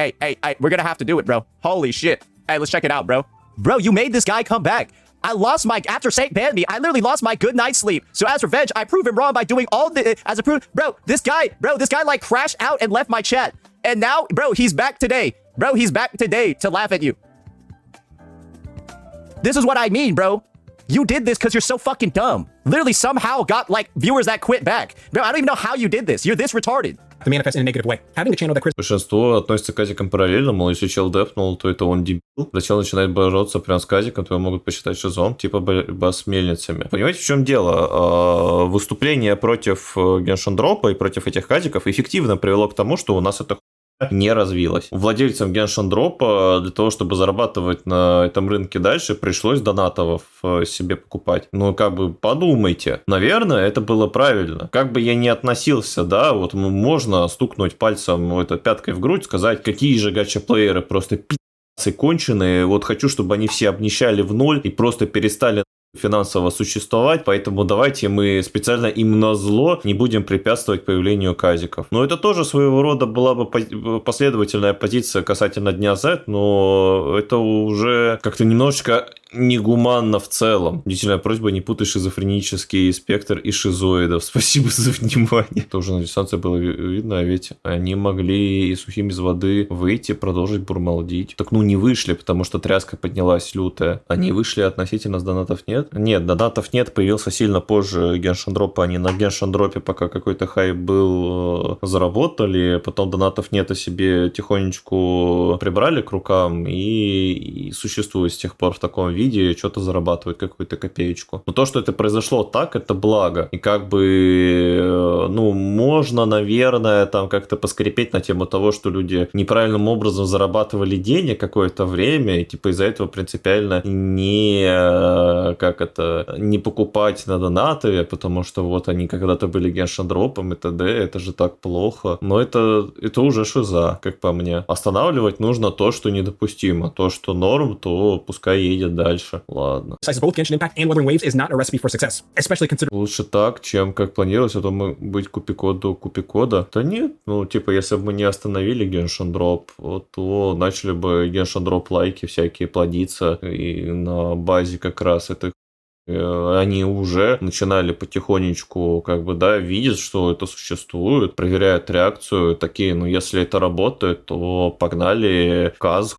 we're gonna have to do it, bro. Holy shit. Hey, let's check it out, bro. Bro, you made this guy come back. I lost my, after Saint banned me, I literally lost my good night's sleep. So as revenge, I prove him wrong by doing all the, as a proof, bro, this guy like crashed out and left my chat. And now, bro, he's back today. Bro, he's back today to laugh at you. This is what I mean, bro. You did this because you're so fucking dumb. Literally somehow got, like, viewers that quit back. Bro, I don't even know how you did this. You're this retarded. To manifest in a negative way. Having a channel that Большинство относится к казикам параллельно, мол, если чел депнул, то это он дебил. Зачем начинает бороться прям с казиком, то его могут посчитать шизом, типа борьба с мельницами. Понимаете, в чем дело? Выступление против геншин-дропа и против этих казиков эффективно привело к тому, что у нас это не развилось. Владельцам геншин-дропа для того, чтобы зарабатывать на этом рынке дальше, пришлось донатов себе покупать. Ну, как бы подумайте. Наверное, это было правильно. Как бы я ни относился, да, вот можно стукнуть пальцем пяткой в грудь, сказать, какие же гача-плееры просто пи***цы конченые. Вот хочу, чтобы они все обнищали в ноль и просто перестали финансово существовать, поэтому давайте мы специально им назло не будем препятствовать появлению казиков. Но это тоже своего рода была бы последовательная позиция касательно Дня Z, но это уже как-то немножечко негуманно в целом. Длительная просьба не путай шизофренический спектр и шизоидов. Спасибо за внимание. Тоже на дистанции было видно, а ведь они могли и сухим из воды выйти, продолжить бурмалдить. Так ну не вышли, потому что тряска поднялась лютая. Они вышли относительно с донатов нет? Нет, донатов нет, появился сильно позже геншин-дропа. Они на геншин-дропе пока какой-то хайп был, заработали, потом донатов нет, а себе тихонечку прибрали к рукам и существует с тех пор в таком виде, что-то зарабатывают какую-то копеечку. Но то, что это произошло так, это благо. И как бы, ну, можно, наверное, там как-то поскрипеть на тему того, что люди неправильным образом зарабатывали денег какое-то время, и типа из-за этого принципиально не покупать на донаты, потому что вот они когда-то были геншин-дропом и т.д., это же так плохо. Но это уже шиза, как по мне. Останавливать нужно то, что недопустимо. То, что норм, то пускай едет дальше. Ладно. both Genshin Impact and Wuthering Waves is not a recipe for success, especially considering. Лучше так, чем как планировалось, а то мы быть купикода. Да нет, ну типа если бы мы не остановили геншин-дроп, то начали бы геншин-дроп лайки всякие плодиться, и на базе как раз это они уже начинали потихонечку, как бы, да, видеть, что это существует, проверяют реакцию, такие, ну, если это работает, то погнали каз,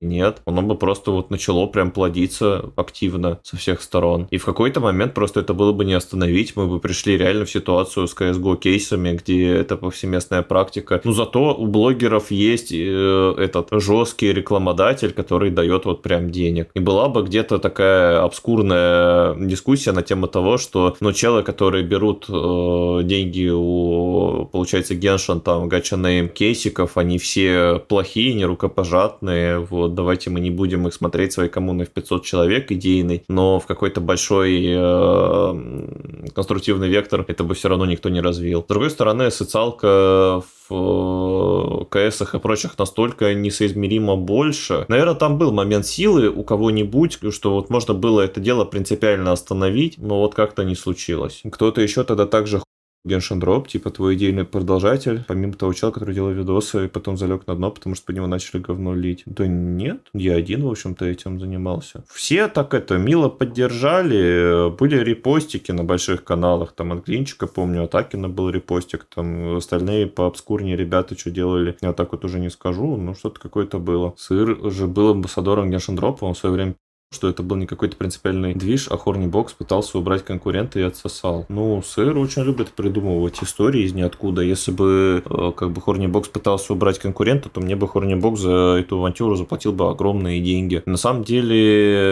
Нет, оно бы просто вот начало прям плодиться активно со всех сторон. И в какой-то момент просто это было бы не остановить, мы бы пришли реально в ситуацию с CSGO кейсами, где это повсеместная практика. Но зато у блогеров есть этот жесткий рекламодатель, который дает вот прям денег. И была бы где-то такая обскурная дискуссия на тему того, что, ну, челы, которые берут деньги у, получается, Геншин, там, гача-нейм кейсиков, они все плохие, нерукопожатные, вот. Давайте мы не будем их смотреть своей коммуной в 500 человек идейный, но в какой-то большой конструктивный вектор это бы все равно никто не развил. С другой стороны, социалка в КСах и прочих настолько несоизмеримо больше. Наверное, там был момент силы у кого-нибудь, что вот можно было это дело принципиально остановить, но вот как-то не случилось. Кто-то еще тогда также Геншин Дроп, типа твой идейный продолжатель, помимо того человека, который делал видосы и потом залег на дно, потому что по нему начали говно лить. Да нет, я один, в общем-то, этим занимался. Все так это мило поддержали, были репостики на больших каналах, там от Глинчика, помню, от Акина был репостик, там остальные пообскурнее ребята что делали, я так вот уже не скажу, но что-то какое-то было. Сыр же был амбассадором Геншин Дропа, он в свое время что это был не какой-то принципиальный движ, а Хорнибокс пытался убрать конкурента и отсосал. Ну, Сыр очень любит придумывать истории из ниоткуда. Если бы как бы Хорнибокс пытался убрать конкурента, то мне бы Хорнибокс за эту авантюру заплатил бы огромные деньги. На самом деле,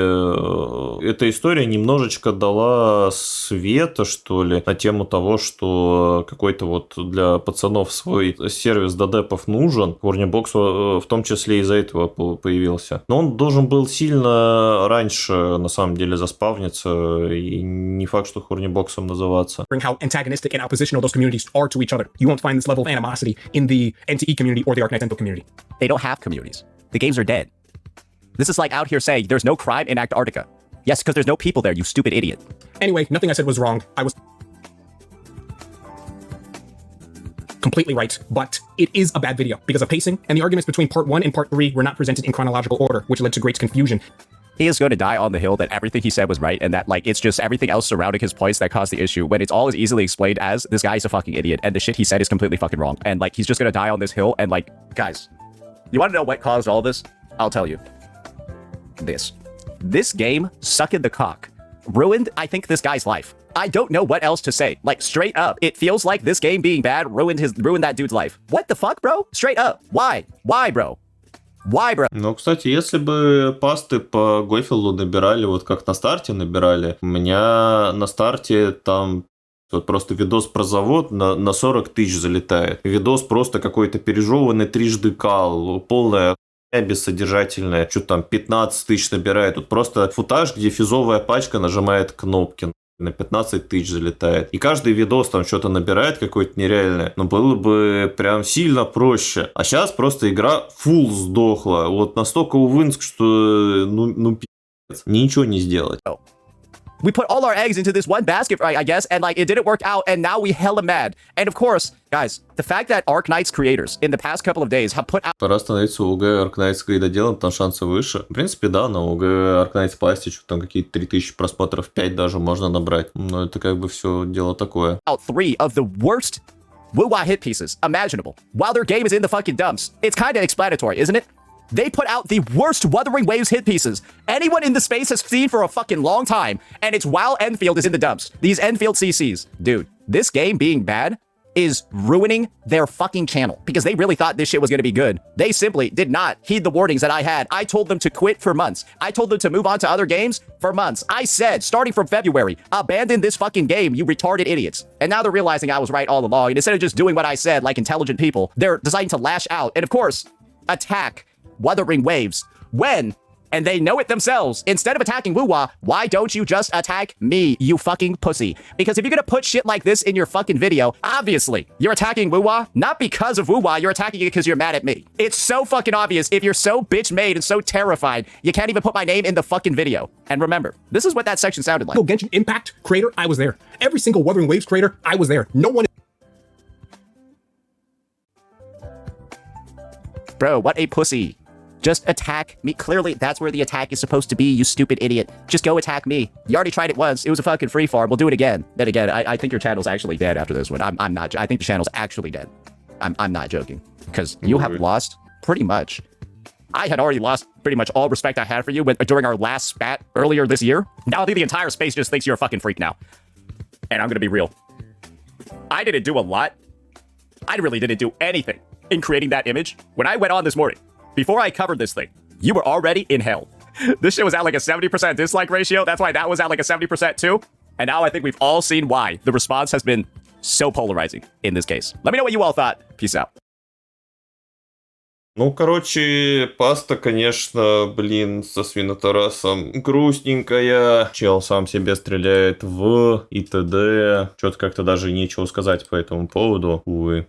эта история немножечко дала света, что ли, на тему того, что какой-то вот для пацанов свой сервис додепов нужен. Хорнибокс в том числе из-за этого появился. Но он должен был сильно раньше, на самом деле, заспавниться, и не факт, что хорнибоксом называться. How antagonistic and oppositional those communities are to each other. You won't find this level of animosity in the NTE community or the Arknights Enfield community. They don't have communities. The games are dead. This is like out here saying there's no crime in Antarctica. Yes, because there's no people there, you stupid idiot. Anyway, nothing I said was wrong. I was completely right, but it is a bad video because of pacing, and the arguments between part 1 and part 3 were not presented in chronological order, which led to great confusion. He is going to die on the hill that everything he said was right and that, like, it's just everything else surrounding his points that caused the issue when it's all as easily explained as this guy is a fucking idiot and the shit he said is completely fucking wrong. And, like, he's just going to die on this hill and, like, guys, you want to know what caused all this? I'll tell you. This game, suck in the cock, ruined, I think, this guy's life. I don't know what else to say. Like, straight up, it feels like this game being bad ruined that dude's life. What the fuck, bro? Straight up. Why? Why, bro? Why, bro? Ну, кстати, если бы пасты по Гойфилду набирали, вот как на старте набирали, у меня на старте там вот просто видос про завод на 40 тысяч залетает. Видос просто какой-то пережеванный трижды кал, полная бессодержательная, что там 15 тысяч набирает. Тут просто футаж, где физовая пачка нажимает кнопки. На 15 тысяч залетает. И каждый видос там что-то набирает какое-то нереальное. Но было бы прям сильно проще. А сейчас просто игра фулл сдохла. Вот настолько увынск, что ну пи***ц. Ничего не сделать. We put all our eggs into this one basket, right, I guess, and, like, it didn't work out, and now we hella mad. And, of course, guys, the fact that Arknights creators in the past couple of days have put out... Пора становиться у ОГ Arknights гайдоделом, там шансы выше. В принципе, да, на ОГ Arknights Plastic там какие-то 3000 просмотров, 5 даже можно набрать. Но это как бы все дело такое. Out 3 of the worst woo-wah hit pieces imaginable while their game is in the fucking dumps. It's kind of explanatory, isn't it? They put out the worst Wuthering Waves hit pieces anyone in the space has seen for a fucking long time, and it's while Enfield is in the dumps. These Enfield CCs. Dude, this game being bad is ruining their fucking channel because they really thought this shit was going to be good. They simply did not heed the warnings that I had. I told them to quit for months. I told them to move on to other games for months. I said, starting from February, abandon this fucking game, you retarded idiots. And now they're realizing I was right all along, and instead of just doing what I said like intelligent people, they're deciding to lash out and, of course, attack Wuthering Waves when, and they know it themselves, instead of attacking Woo-Wah, why don't you just attack me, you fucking pussy? Because if you're gonna put shit like this in your fucking video, obviously, you're attacking Woo-Wah, not because of Woo-Wah, you're attacking it because you're mad at me. It's so fucking obvious. If you're so bitch-made and so terrified, you can't even put my name in the fucking video. And remember, this is what that section sounded like. Genshin Impact creator, I was there. Every single Wuthering Waves creator, I was there. No one... Bro, what a pussy. Just attack me. Clearly, that's where the attack is supposed to be, you stupid idiot. Just go attack me. You already tried it once. It was a fucking free farm. We'll do it again. Then again, I think your channel's actually dead after this one. I'm not. I think the channel's actually dead. I'm not joking. Because you have lost pretty much I had already lost pretty much all respect I had for you during our last spat earlier this year. Now I think the entire space just thinks you're a fucking freak now. And I'm gonna be real. I didn't do a lot. I really didn't do anything in creating that image. When I went on this morning, before I covered this thing, you were already in hell. This shit was at like a 70% dislike ratio. That's why that was at like a 70% too. And now I think we've all seen why the response has been so polarizing in this case. Let me know what you all thought. Peace out. Ну, короче, паста, конечно, блин, со свинотарасом грустненькая. Чел сам себе стреляет в и т.д. Что-то как-то даже нечего сказать по этому поводу, увы.